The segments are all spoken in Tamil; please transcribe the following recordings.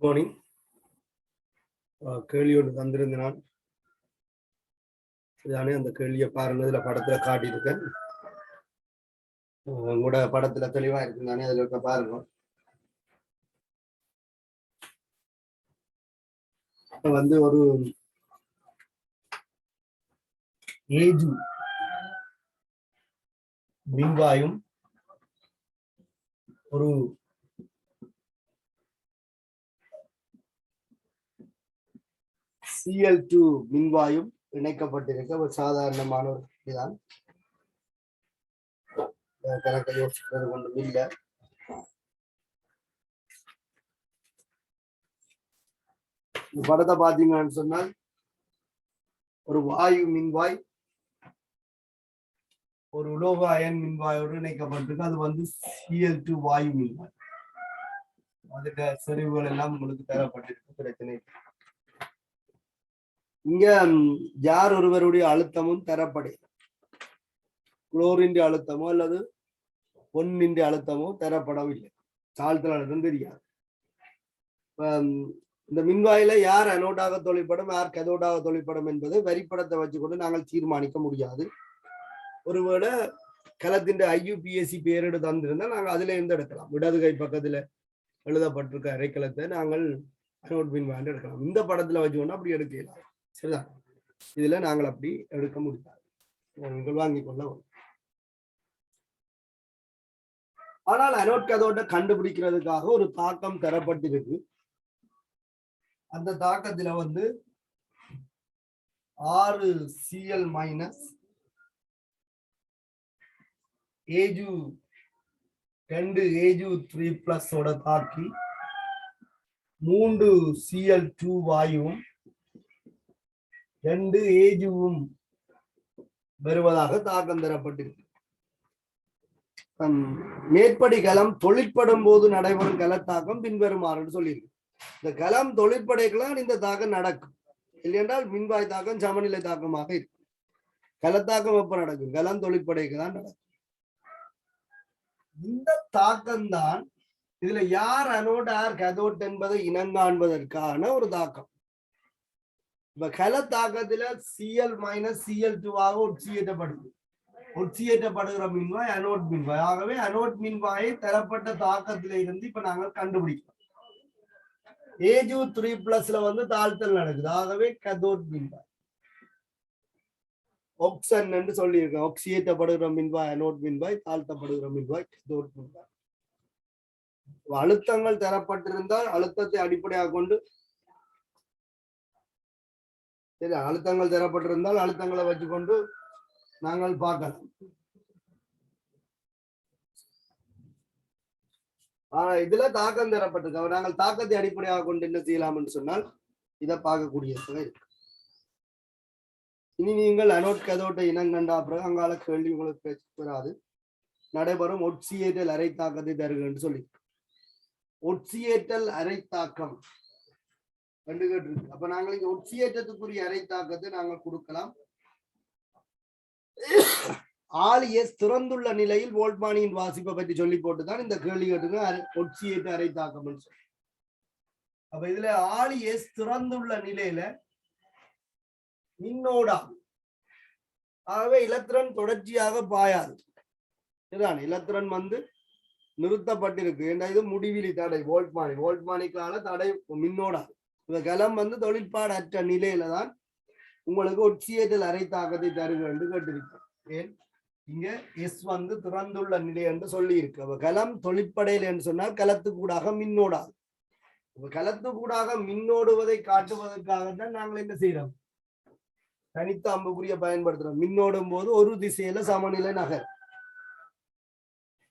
மார்னிங். கேள்வி ஒன்று தந்திருந்த நான் இதானே அந்த கேள்வியை பாருங்க. இதுல படத்துல காட்டியிருக்கேன். உங்களோட படத்துல தெளிவா இருக்கு தானே, அதுல இருக்க பாருங்க. வந்து ஒரு ஏஜு மின்வாயும் ஒரு Cl2 மின்வாயும் இணைக்கப்பட்டிருக்க ஒரு சாதாரணமான ஒரு இதுதான். கணக்கை யோசிக்கிறது ஒன்றும் இல்லை. படத்தை பார்த்தீங்கன்னு சொன்னால் ஒரு வாயு மின்வாய் ஒரு உலோக அயன் மின்வாயோடு இணைக்கப்பட்டிருக்கு. அது வந்து Cl2 வாயு மின்வாய். அதுக்கு செறிவுகள் எல்லாம் உங்களுக்கு தரப்பட்டிருக்கு. பிரச்சனை இங்க யார் ஒருவருடைய அழுத்தமும் தரப்படை, குளோரின் அழுத்தமோ அல்லது பொன்னின் அழுத்தமோ தரப்படவில்லை. தாழ்த்தல் அழுத்தம் தெரியாது. இந்த மின்வாயில யார் அனோடாக தொழிற்படும் யார் கதோடாக தொழிற்படும் என்பதை வரிப்படத்தை வச்சுக்கொண்டு நாங்கள் தீர்மானிக்க முடியாது. ஒருவேளை கலத்தின் IUPAC பேரிடு தந்திருந்தா நாங்கள் அதுல இருந்து எடுக்கலாம். இடது கை பக்கத்துல எழுதப்பட்டிருக்க அரைக்கலத்தை நாங்கள் அனோட் மின்வாய் எடுக்கலாம். இந்த படத்துல வச்சுக்கொண்டு அப்படி எடுக்கலாம். சரிதான். இதுல நாங்கள் அப்படி எடுக்க முடியாது. நீங்கள் வாங்கிக் கொள்ள. ஆனால் அனோட் கதோட்டை கண்டுபிடிக்கிறதுக்காக ஒரு தாக்கம் தரப்பட்டிருக்கு. அந்த தாக்கத்துல வந்து 6 Cl மைனஸ் ஏஜு 2 ஏஜு 3+ ஓட தாக்கி 3 Cl2 வாயுவும் 2 ஏஜுவும் வருவதாக தாக்கம் தரப்பட்டிருக்கு. மேற்படி கலம் தொழிற்படும் போது நடைபெறும் கலத்தாக்கம் பின்வருமாறு சொல்லியிருக்கு. இந்த கலம் தொழிற்படைக்கலாம் இந்த தாக்கம் நடக்கும். இல்லையென்றால் மின்வாய் தாக்கம் சமநிலை தாக்கமாக இருக்கும். கலத்தாக்கம் எப்ப நடக்கும்? கலம் தொழிற்படைக்கு தான் நடக்கும். இந்த தாக்கம் தான் இதுல யார் அனோட் யார் கதோட் என்பதை இனங்காண்பதற்கான ஒரு தாக்கம். இப்ப கல தாக்கத்துல Cl மைனஸ் Cl2 ஆக ஒட்சியேற்றப்படுது. ஒட்சியேற்றப்படுகிற மின்வாய் அனோட் மின்வாய். ஆகவே அனோட் மின்வாயை தரப்பட்ட தாக்கத்தில இருந்து இப்ப நாங்கள் கண்டுபிடிக்கிறோம். ஏஜு 3+ வந்து தாழ்த்தல் நடக்குது. ஆகவே கதோட் மின்வாய் ஒக்சன் என்று சொல்லியிருக்கோம். ஒக்சியேற்றப்படுகிற மின்வாய் அனோட் மின்வாய், தாழ்த்தப்படுகிற மின்வாய் கதோட் மின்வாய். அழுத்தங்கள் தரப்பட்டிருந்தால் அழுத்தத்தை அடிப்படையாக கொண்டு சரி, அழுத்தங்கள் தரப்பட்டிருந்தால் அழுத்தங்களை வச்சுக்கொண்டு நாங்கள் பார்க்கலாம். இதுல தாக்கம் தரப்பட்டிருக்க நாங்கள் தாக்கத்தை அடிப்படையாக கொண்டு என்ன செய்யலாம் என்று சொன்னால் இதை பார்க்கக்கூடியதாக இருக்கு. இனி நீங்கள் அனோட் கதோட்டை இனங்கண்டா பிறகு அங்கால கேள்வி உங்களுக்கு வராது. நடைபெறும் ஒட்சியேற்றல் அரை தாக்கத்தை தருக என்று சொல்லி ஒட்சியேற்றல் அரை தாக்கம் கண்டு கேட்டிருக்கு. அப்ப நாங்கள் இங்க ஒட்சியேற்றத்துக்குரிய அரை தாக்கத்தை நாங்கள் கொடுக்கலாம். ஆலியஸ் திறந்துள்ள நிலையில் வோல்ட்மானியின் வாசிப்பை பற்றி சொல்லி போட்டுதான் இந்த கேள்வி கேட்டுங்க ஒட்சியேற்ற அரை தாக்கம். அப்ப இதுல ஆலியஸ் திறந்துள்ள நிலையில மின்னோடா, ஆகவே இலத்திரன் தொடர்ச்சியாக பாயாது. இதுதான் இலத்திரன் வந்து நிறுத்தப்பட்டிருக்கு. இது முடிவிலி தடை வோல்ட்மானிக்கான தடை மின்னோடா. இந்த கலம் வந்து தொழிற்பாடு அற்ற நிலையில தான் உங்களுக்கு ஒட்சியேற்றல் அரை தாக்கத்தை தருக என்று கேட்டிருக்கு. ஏன் இங்க எஸ் வந்து திறந்துள்ள நிலை என்று சொல்லி இருக்கு. அப்ப கலம் தொழிற்படையில் என்று சொன்னால் கலத்துக்கூடாக மின்னோடாது. கலத்துக்கூடாக மின்னோடுவதை காட்டுவதற்காகத்தான் நாங்கள் என்ன செய்யறோம்? தனித்த அம்புக்குரிய பயன்படுத்துறோம். மின்னோடும் போது ஒரு திசையில சமநிலை நகர்.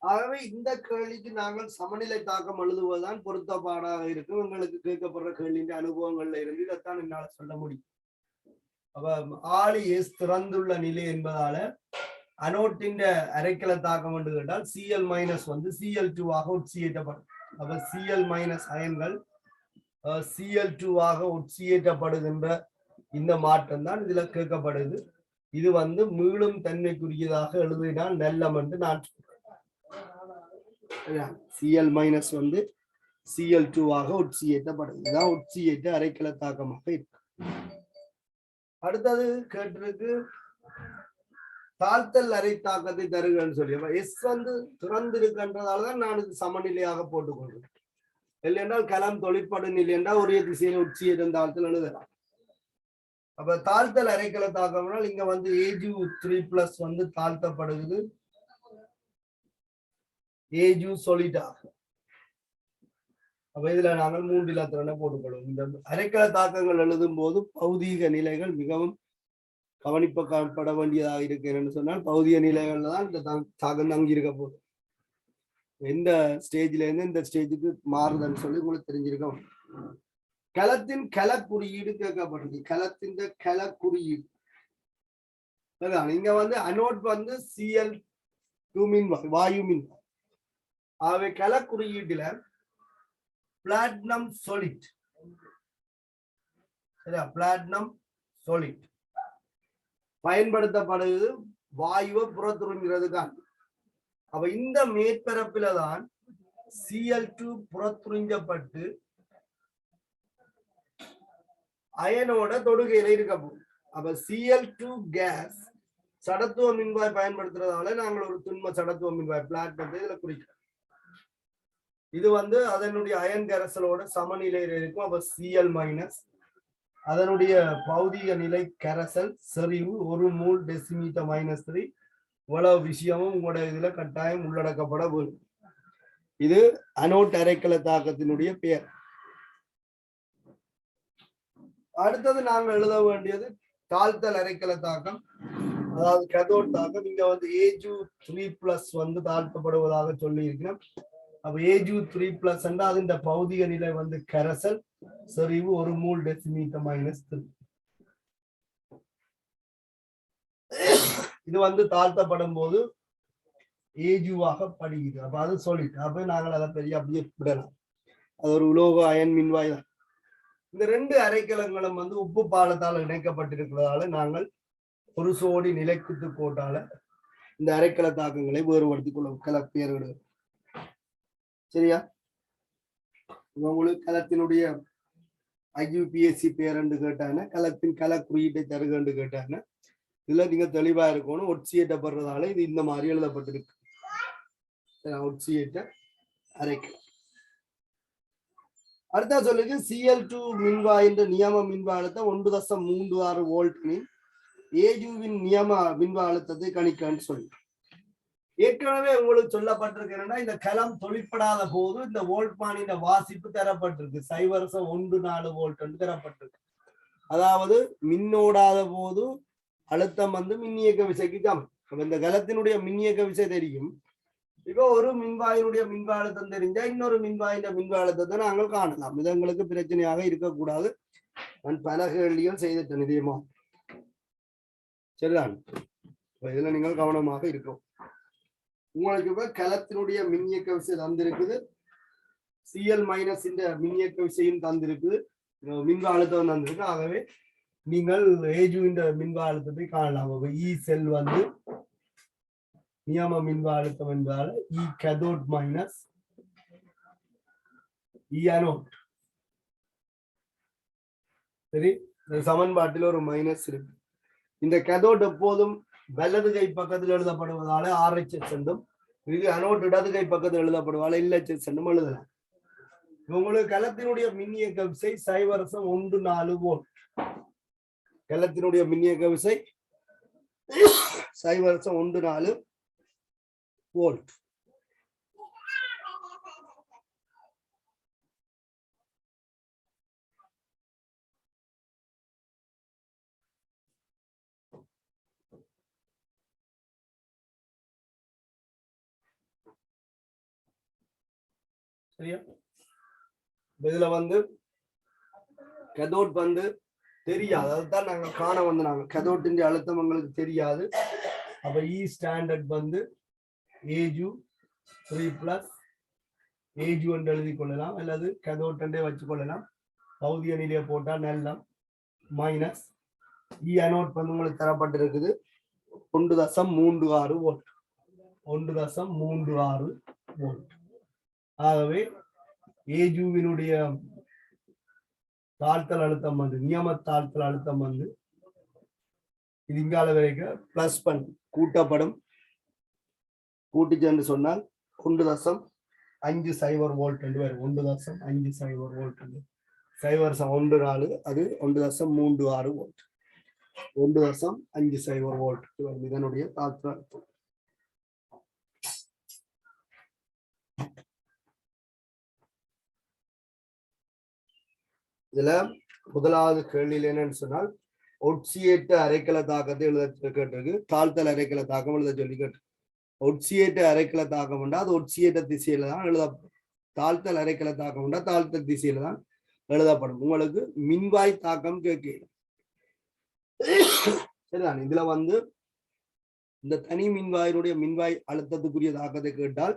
ஆகவே இந்த கேள்விக்கு நாங்கள் சமநிலை தாக்கம் எழுதுவதுதான் பொருத்தப்பாடாக இருக்கும். உங்களுக்கு கேட்கப்படுற கேள்வியின் அனுபவங்கள்ல இருந்து இதைத்தான் என்னால சொல்ல முடியும். அப்ப ஆலியஸ் திறந்துள்ள நிலை என்பதால அனோட்டின் அரைக்கல தாக்கம் என்று கேட்டால் Cl மைனஸ் வந்து Cl2 ஆக ஒட்சியேற்றப்படும். அப்ப Cl மைனஸ் அயன்கள் Cl2 ஆக ஒட்சியேற்றப்படுகின்ற இந்த மாற்றம் தான் இதுல கேட்கப்படுது. இது வந்து மீளும் தன்மைக்குரியதாக எழுதினால் நல்லம் என்று நான் சொல்றேன். Cl மைனஸ் வந்து Cl2 ஆக உட்சியேற்றப்படுது. இதுதான் உட்சியேற்ற அரைக்கல தாக்கமாக இருக்கு. அடுத்தது கேட்டிருக்கு தாழ்த்தல் அரை தாக்கத்தை தருகிறேன்னு சொல்லி. எஸ் வந்து திறந்து இருக்கின்றதாலதான் நான் இது சமநிலையாக போட்டுக்கொள்றேன். இல்லை என்றால் கலம் தொழிற்படு நிலை என்றால் ஒரே திசையில உட்சியேற்றம் தாழ்த்தல் எழுதலாம். அப்ப தாழ்த்தல் அரைக்கல தாக்கம்னால் இங்க வந்து Ag3+ வந்து தாழ்த்தப்படுகிறது Ag solid ஆகும். அப்ப இதுல நாங்கள் 3 இலத்திரனை போட்டுக்கொள்வோம். இந்த அரைக்கல தாக்கங்கள் எழுதும் போது பௌதீக நிலைகள் மிகவும் கவனிப்பட வேண்டியதாக இருக்கு. என்னன்னு சொன்னால் பௌதிக நிலைகள்ல தான் இந்த தாக்கம் தங்கி இருக்க போகுது. எந்த ஸ்டேஜ்ல இருந்து இந்த ஸ்டேஜுக்கு மாறுதுன்னு சொல்லி உங்களுக்கு தெரிஞ்சிருக்கோம். கலத்தின் கல குறியீடு கேட்கப்படுது. கலத்தின் கல குறியீடு இங்க வந்து அனோட் வந்து Cl2 மின்வாய், வாயு மின்வாய். ஆகவே கல குறியீட்டுல பிளாட்டினம் சாலிட், பிளாட்டினம் சாலிட் பயன்படுத்தப்படுது வாயுவை புறத்துறிஞ்சிறதுக்கான. அப்ப இந்த மேற்பரப்பில தான் Cl2 புறத்துறிஞ்சப்பட்டு அயனோட தொடுகையில இருக்க போகுது. அப்ப Cl2 கேஸ் சடத்துவ மின்வாய் பயன்படுத்துறதால நாங்கள் ஒரு துண்ம சடத்துவ மின்வாய் பிளாட்டினத்தை இதுல குறிக்கிறோம். இது வந்து அதனுடைய அயன் கரைசலோட சமநிலையில இருக்கும். அப்ப Cl- அதனுடைய பௌதிக நிலை கரைசல் செறிவு 1 மோல் டெசிமீட்டர் -3. இவ்வளவு விஷயமும் உங்களோட இதுல கட்டாயம் உள்ளடக்கப்பட வேண்டும். இது அனோட் அரைக்கல தாக்கத்தினுடைய பெயர். அடுத்தது நாங்கள் எழுத வேண்டியது தாழ்த்தல் அரைக்கல தாக்கம், அதாவது கதோட் தாக்கம். இங்க வந்து Ag3+ வந்து தாழ்த்தப்படுவதாக சொல்லி இருக்கிறோம். அப்ப Ag3+ என்றால் அது இந்த பௌதிக நிலை வந்து கரைசல் செறிவு 1 மோல் டெசிமீட்டர் -3. இது வந்து தாழ்த்தப்படும் போது Ag-ஆக படுகிறது. அப்ப அது சொல்லிட்டு அப்ப நாங்கள் அதை பெரிய அப்படியே விடலாம். அது ஒரு உலோக அயன் மின்வாய் தான். இந்த 2 அரைக்கலங்களும் வந்து உப்பு பாலத்தால் இணைக்கப்பட்டிருக்கிறதால நாங்கள் ஒரு சோடி நிலைக்குத்து கோட்டால இந்த அரைக்கல தாக்கங்களை வேறுபடுத்திக் கொள்ளும் கலப்பேர்கள். சரியா? உங்களுக்கு கலத்தினுடைய IUPAC பேர் என்று கேட்டாங்கன்னா கலத்தின் கல குறியீட்டை தருக என்று கேட்டாங்கன்னா இதுல நீங்க தெளிவா இருக்கணும். ஒட்சியேற்றப்படுறதால இது இந்த மாதிரி எழுதப்பட்டிருக்கு. ஒட்சியேற்ற அரைக்கலம். அடுத்த சொல்லுங்க Cl2 மின்வாயின் நியம மின்வா அழுத்தம் 1.36 வோல்ட்டின் Ag-வின் நியம மின்வா அழுத்தத்தை கணிக்கன்னு சொல்லி ஏற்கனவே உங்களுக்கு சொல்லப்பட்டிருக்கு. இந்த கலம் தொழிற்படாத போது இந்த வோல்ட்மானின் வாசிப்பு தரப்பட்டிருக்கு 0.14 வோல்ட் என்று தரப்பட்டிருக்கு. அதாவது மின்னோடாத போது அழுத்தம் வந்து மின்னியக்க விசைக்கு சமம். இந்த கலத்தினுடைய மின்னியக்க விசை தெரியும். இப்போ ஒரு மின்வாயினுடைய மின்வா அழுத்தம் தெரிஞ்சா இன்னொரு மின்வாயின் மின்வா அழுத்தத்தை நாங்கள் காணலாம். இது எங்களுக்கு பிரச்சனையாக இருக்கக்கூடாது. நான் பல கேள்விகள் செய்துட்டேன் நிதியமா. சரிதான். இதுல நீங்கள் கவனமாக இருக்கும். உங்களுக்கு இப்ப கலத்தினுடைய மின்னியக்க விசை தந்திருக்குது. Cl- இந்த மின்னியக்க விசையும் தந்திருக்குது. மின்வா அழுத்தம் தந்திருக்கு. ஆகவே நீங்கள் Ag-வின் மின்வா அழுத்தத்தை காணலாம். E செல் வந்து நியம மின்வா அழுத்தம் என்றால் E cathode minus E anode. சரி, சமன்பாட்டில் ஒரு மைனஸ் இருக்கு. இந்த கேதோட் எப்போதும் வலது கை பக்கத்தில் எழுதப்படுவதால RHS என்றும், இது அனோட் இடது கை பக்கத்தில் எழுதப்படுவதால LHS என்றும் எழுதலாம். உங்களுக்கு கலத்தினுடைய மின்னியக்க விசை 0.14 வோல்ட். கலத்தினுடைய மின்னியக்க விசை 0.14 வோல்ட். சரியா? இதுல வந்து கேதோட் வந்து தெரியாது. அதுதான் நாங்க காண வந்து நாங்க கேதோட்டின் அழுத்தம் எங்களுக்கு தெரியாது. அப்ப E ஸ்டாண்டர்ட் வந்து Ag3+ Ag என்று எழுதி கொள்ளலாம், அல்லது கேதோட் என்றே வச்சு கொள்ளலாம். பௌதிக நிலையை போட்டா நல்லம் மைனஸ் E அனோட் வந்து உங்களுக்கு தரப்பட்டிருக்குது 1.36 வோல்ட். 1.36 வோல்ட். ஆகவே ஏஜுவினுடைய தாழ்த்தல் அழுத்தம் வந்து நியம தாழ்த்தல் அழுத்தம் வந்து இது இங்கால வரைக்கும் பிளஸ் பண்ணி கூட்டப்படும். கூட்டிச்சு சொன்னால் 1.50 வோல்ட் என்று வரும். 1.50 வோல்ட் 0.14 அது 1.36 வோல்ட் 1.50 வோல்ட் இதனுடைய தாழ்த்தல் அழுத்தம். இதுல முதலாவது கேள்வியில் என்னன்னு சொன்னால் ஒட்சியேற்ற அரைக்கல தாக்கத்தை எழுத கேட்டிருக்கு. தாழ்த்தல் அரைக்கல தாக்கம் எழுத சொல்லி கேட்டு. ஒட்சியேற்ற அரைக்கல தாக்கம் உண்டா அது ஒட்சியேற்ற திசையில தான் எழுதப்படும். தாழ்த்தல் அரைக்கல தாக்கம் உண்டா தாழ்த்தல் திசையில தான் எழுதப்படும். உங்களுக்கு மின்வாய் தாக்கம் கேட்க சரிதான். இதுல வந்து இந்த தனி மின்வாயினுடைய மின்வாய் அழுத்தத்துக்குரிய தாக்கத்தை கேட்டால்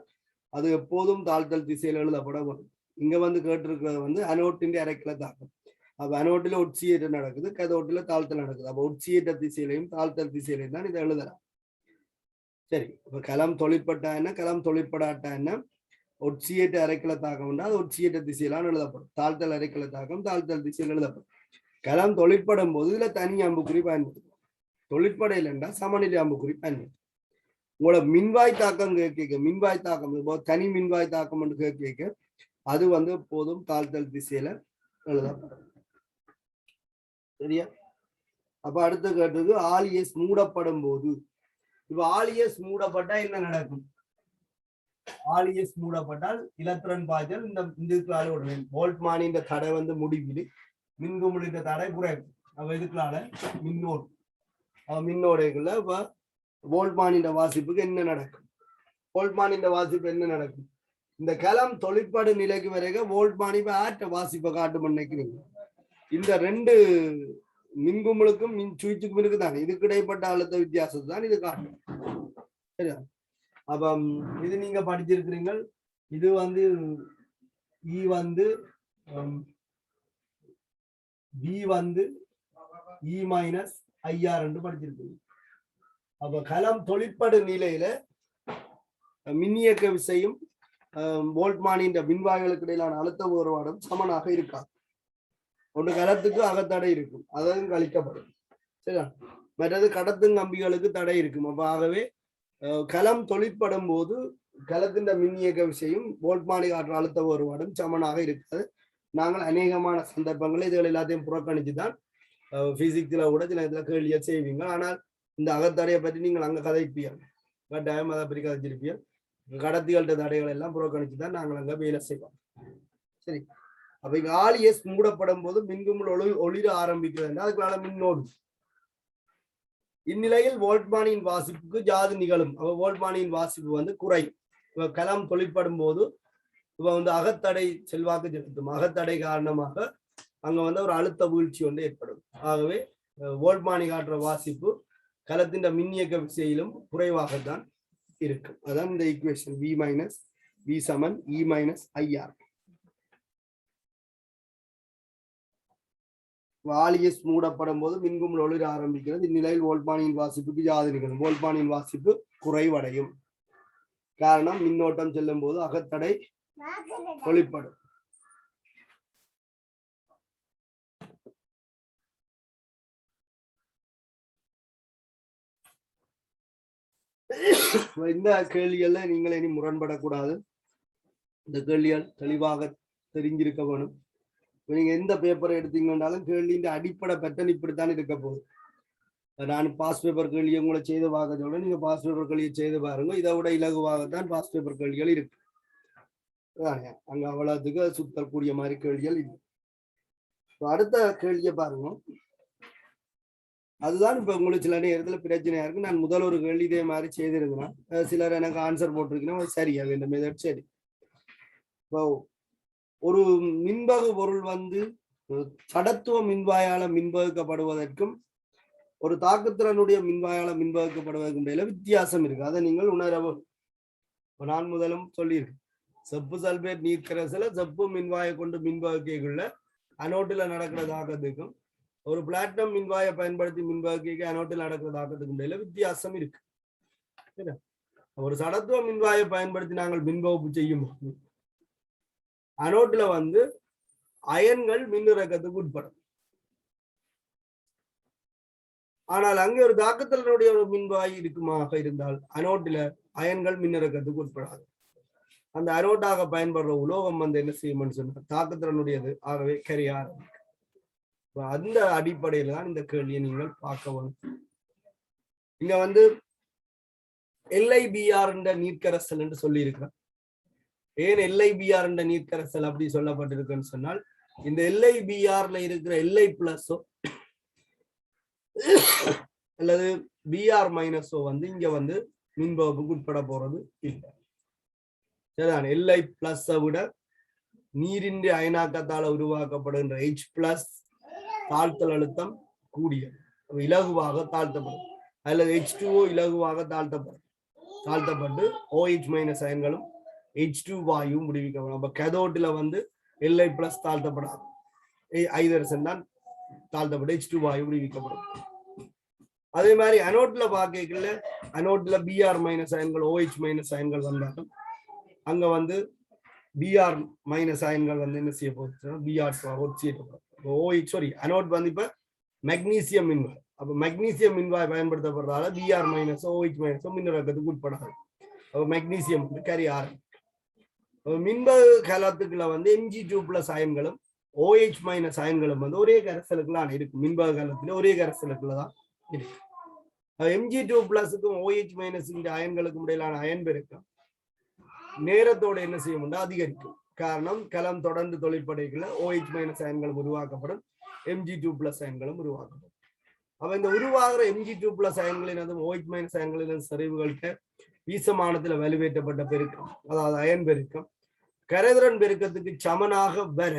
அது எப்போதும் தாழ்த்தல் திசையில எழுதப்பட வரும். இங்க வந்து கேட்டிருக்கிறது வந்து அனோட்டின் அரைக்கல தாக்கம். அப்ப அனோட்டில ஒட்சியேற்றம் நடக்குது, கதோட்டில தாழ்த்தல் நடக்குது. அப்ப ஒட்சியேற்ற திசையிலையும் தாழ்த்தல் திசையிலையும் தான் இதை எழுதலாம். சரி, இப்ப களம் தொழிற்பட்டா என்ன களம் தொழிற்படாட்டா என்ன? ஒட்சியேற்ற அரைக்கல தாக்கம் உண்டா அது ஒட்சியேற்ற திசையிலான எழுதப்படும். தாழ்த்தல் அரைக்கல தாக்கம் தாழ்த்தல் திசையில் எழுதப்படும். களம் தொழிற்படும் போது இதுல தனி அம்புக்குறி பயன்படுத்தும். தொழிற்படையில் என்றா சமநிலை அம்புக்குறி பயன்படுத்தும். உங்களோட மின்வாய் தாக்கம் கேட்க மின்வாய் தாக்கம் தனி மின்வாய் தாக்கம் என்று கேட்க அது வந்து எப்போதும் தாழ்த்தல் திசையில எழுதப்படும். சரியா? அப்ப அடுத்து கேட்டது ஆலியஸ் மூடப்படும் போது. இப்ப ஆலியஸ் மூடப்பட்டா என்ன நடக்கும்? ஆலியஸ் மூடப்பட்டால் இலத்திரன் பாய்ச்சல் இந்த வோல்ட்மானி இந்த தடை வந்து முடிவில் மின்குமிழின் தடை குறைக்கும். அப்ப இதுக்குள்ளால மின்னோடைக்குள்ள இப்ப வோல்ட்மானின் வாசிப்புக்கு என்ன நடக்கும்? வோல்ட்மானின் வாசிப்பு என்ன நடக்கும்? இந்த களம் தொழிற்படு நிலைக்கு வரைக்கும் வோல்ட்மானி ஆற்ற வாசிப்பை காட்டும் நினைக்கிறீங்க. இந்த ரெண்டு மின்குமிழுக்கும் மின் சுவிட்சுக்கும் இருக்குதானே, இதுக்கு இடைப்பட்ட அழுத்த வித்தியாசத்தை தான் இது காட்டும். சரியா? அப்ப இது நீங்க படிச்சிருக்கிறீங்க. இது வந்து இ வந்து பி வந்து இ மைனஸ் ஐஆர் என்று படிச்சிருக்கீங்க. அப்ப களம் தொழிற்படு நிலையில மின்னியக்க விசையும் வோல்ட்மானின் மின்வாய்களுக்கு இடையிலான அழுத்த வேறுபாடும் சமனாக இருக்காது. ஒன்று களத்துக்கு அகத்தடை இருக்கும், அதுவும் கழிக்கப்படும். சரியா? மற்றது கடத்தும் கம்பிகளுக்கு தடை இருக்கும். அப்ப ஆகவே களம் தொழிற்படும் போது களத்தின் மின்னியக்க விசையும் வோல்ட்மானி காற்று அழுத்த வேறுபாடும் சமனாக இருக்காது. நாங்கள் அநேகமான சந்தர்ப்பங்களில் இதுகள் எல்லாத்தையும் புறக்கணிச்சுதான் பிசிக்ஸ்ல கூட சில இதுல கேள்வியை செய்வீங்க. ஆனால் இந்த அகத்தடையை பற்றி நீங்கள் அங்க கதைப்பீர்கள், கட்டாயம் அதை பற்றி கதைச்சிருப்பீர்கள். கடத்திகள்கிட்ட தடைகள் எல்லாம் புறக்கணிச்சுதான் நாங்கள் அங்க வேலை செய்வோம். சரி, அப்ப இங்க ஆலியஸ் மூடப்படும் போது மின்குமிழ் ஒளிர ஆரம்பிக்கிறது, அதுக்குள்ள மின்னோடு. இந்நிலையில் வோல்ட்மானியின் வாசிப்புக்கு ஜாது நிகழும். அப்ப வோல்ட்மானியின் வாசிப்பு வந்து குறையும். களம் தொழிற்படும் போது இப்ப வந்து அகத்தடை செல்வாக்கு செலுத்தும். அகத்தடை காரணமாக அங்க வந்து ஒரு அழுத்த வீழ்ச்சி வந்து ஏற்படும். ஆகவே வோல்ட்மானி காற்ற வாசிப்பு களத்தின் மின்னியக்க விசையிலும் குறைவாகத்தான் இருக்கும். அதான் இந்த ஈக்குவேஷன் V மைனஸ் V சமன் E மைனஸ் IR. ஆலியஸ் மூடப்படும் போது மின்குமிழ் ஒளிர ஆரம்பிக்கிறது. இந்நிலையில் வோல்ட்மானியின் வாசிப்புக்கு யாது நிகழும். வோல்ட்மானியின் வாசிப்பு குறைவடையும். காரணம் மின்னோட்டம் செல்லும் போது அகத்தடை தொழிற்படும். இந்த கேள்விகள்ல நீங்கள் இனி முரண்படக்கூடாது. இந்த கேள்விகள் தெளிவாக தெரிஞ்சிருக்க வேணும். நீங்க எந்த பேப்பரை எடுத்தீங்கன்னாலும் கேள்வியின் அடிப்படை பேட்டர்ன் இப்படித்தான் இருக்க போகுது. நான் பாஸ் பேப்பர் கேள்வியை உங்களை செய்து பார்க்க சொல்றேன், நீங்க பாஸ் பேப்பர் கேள்வியை செய்து பாருங்க. இதை விட இலகுவாகத்தான் பாஸ் பேப்பர் கேள்விகள் இருக்கு. அங்க அவ்வளவுக்கு சுத்தக்கூடிய மாதிரி கேள்விகள் இல்லை. அடுத்த கேள்வியை பாருங்க. அதுதான் இப்ப உங்களுக்கு சில நேரத்துல பிரச்சனையா இருக்கு. நான் முதல் ஒரு கேள்வி இதே மாதிரி செய்திருந்தேன், சிலர் எனக்கு ஆன்சர் போட்டிருக்கீங்கன்னா சரியா இந்த மெத்தட் சரி. இப்போ ஒரு மின்பகு பொருள் வந்து சடத்துவ மின்வாயால மின்பகுக்கப்படுவதற்கும் ஒரு தாக்குத்திறனுடைய மின்வாயால மின்பகுக்கப்படுவதற்கும் இடையில வித்தியாசம் இருக்கு. அதை நீங்கள் உணரவும். நான் முதலும் சொல்லியிருக்கேன், செப்பு சல்பேட் நீர்க்கரசுல செப்பு மின்வாயை கொண்டு மின்பகுக்கைக்குள்ள அனோட்டில நடக்கிற தாக்கத்துக்கும் ஒரு பிளாட்டினம் மின்வாயை பயன்படுத்தி மின்பகுக்கைக்கு அனோட்டில் நடக்கிற தாக்கத்துக்கும் இடையில வித்தியாசம் இருக்கு. ஒரு சடத்துவ மின்வாயை பயன்படுத்தி நாங்கள் மின்பகுப்பு செய்யும் அனோட்ல வந்து அயன்கள் மின்னிறக்கத்துக்கு உட்படும். ஆனால் அங்கே ஒரு தாக்கத்தினுடைய ஒரு மின்வாய் இருக்குமாக இருந்தால் அனோட்டில அயன்கள் மின்னிறக்கத்துக்கு உட்படாது. அந்த அனோட்டாக பயன்படுற உலோகம் வந்து என்ன செய்யும்னு சொன்னா தாக்கத்தினுடையது, ஆகவே கரிய ஆரம்பிக்கும். அந்த அடிப்படையில தான் இந்த கேள்வியை நீங்கள் பார்க்க வேண்டும். இங்க வந்து LIBR என்ற நீர்க்கரசல் என்று சொல்லி இருக்கிறார். ஏன் LIBR என்ற நீர்க்கரசல் அப்படி சொல்லப்பட்டிருக்குன்னு சொன்னால், இந்த LIBRல இருக்கிற LI பிளஸோ அல்லது BR மைனஸோ வந்து இங்க வந்து மின்பகுப்புக்கு உட்பட போறது இல்லை. சரிதான். LI பிளஸ் விட நீரின் அயனாக்கத்தால் உருவாக்கப்படுகின்ற H பிளஸ் தாழ்த்தல் அழுத்தம் கூடியது, இலகுவாக தாழ்த்தப்படும். அல்லது H2O இலகுவாக தாழ்த்தப்பட்டு OH மைனஸ் அயன்களும் H2 வாயுவும் விடுவிக்கப்படும். அப்ப கதோட்டில வந்து LI பிளஸ் தாழ்த்தப்படாது, ஐதரசன் தான் தாழ்த்தப்பட்டு H2 வாயு விடுவிக்கப்படும். அதே மாதிரி அனோட்ல பார்க்கல, அனோட்ல BR மைனஸ் அயன்கள் OH மைனஸ் அயன்கள் வந்தாலும் அங்க வந்து BR மைனஸ் அயன்கள் வந்து என்ன செய்ய போகுது, BR அனோட் வந்து இப்ப மெக்னீசியம் மின்வாய். அப்ப மெக்னீசியம் மின்வாய் பயன்படுத்தப்படுறதால BR மைனஸ் OH மைனஸோ மின்னிறக்கத்துக்கு உட்படாது. அப்ப மெக்னீசியம் வந்து கரி ஆரம்பிக்கும். மின்பகு கலத்துக்குள்ள வந்து Mg2 பிளஸ் அயன்களும் OH மைனஸ் அயன்களும் வந்து ஒரே கரைசலுக்குள்ள இருக்கும். மின்பகு கலத்துல ஒரே கரைசலுக்குள்ளதான் இருக்கு. Mg2 பிளஸுக்கும் OH மைனஸ் அயன்களுக்கும் இடையிலான அயன் பெருக்கம் நேரத்தோட என்ன செய்யும் அதிகரிக்கும். காரணம், கலம் தொடர்ந்து தொழிற்படைகள OH மைனஸ் அயன்களும் உருவாக்கப்படும், Mg2 பிளஸ் அயன்களும் உருவாக்கப்படும். அப்ப இந்த உருவாகிற Mg2 பிளஸ் அயன்களின் OH மைனஸ் அயன்களின் சரிவுகளுக்கு வீசமானத்துல வலுவேற்றப்பட்ட பெருக்கம், அதாவது அயன் பெருக்கம் கரைதிறன் பெருக்கத்துக்கு சமனாக வர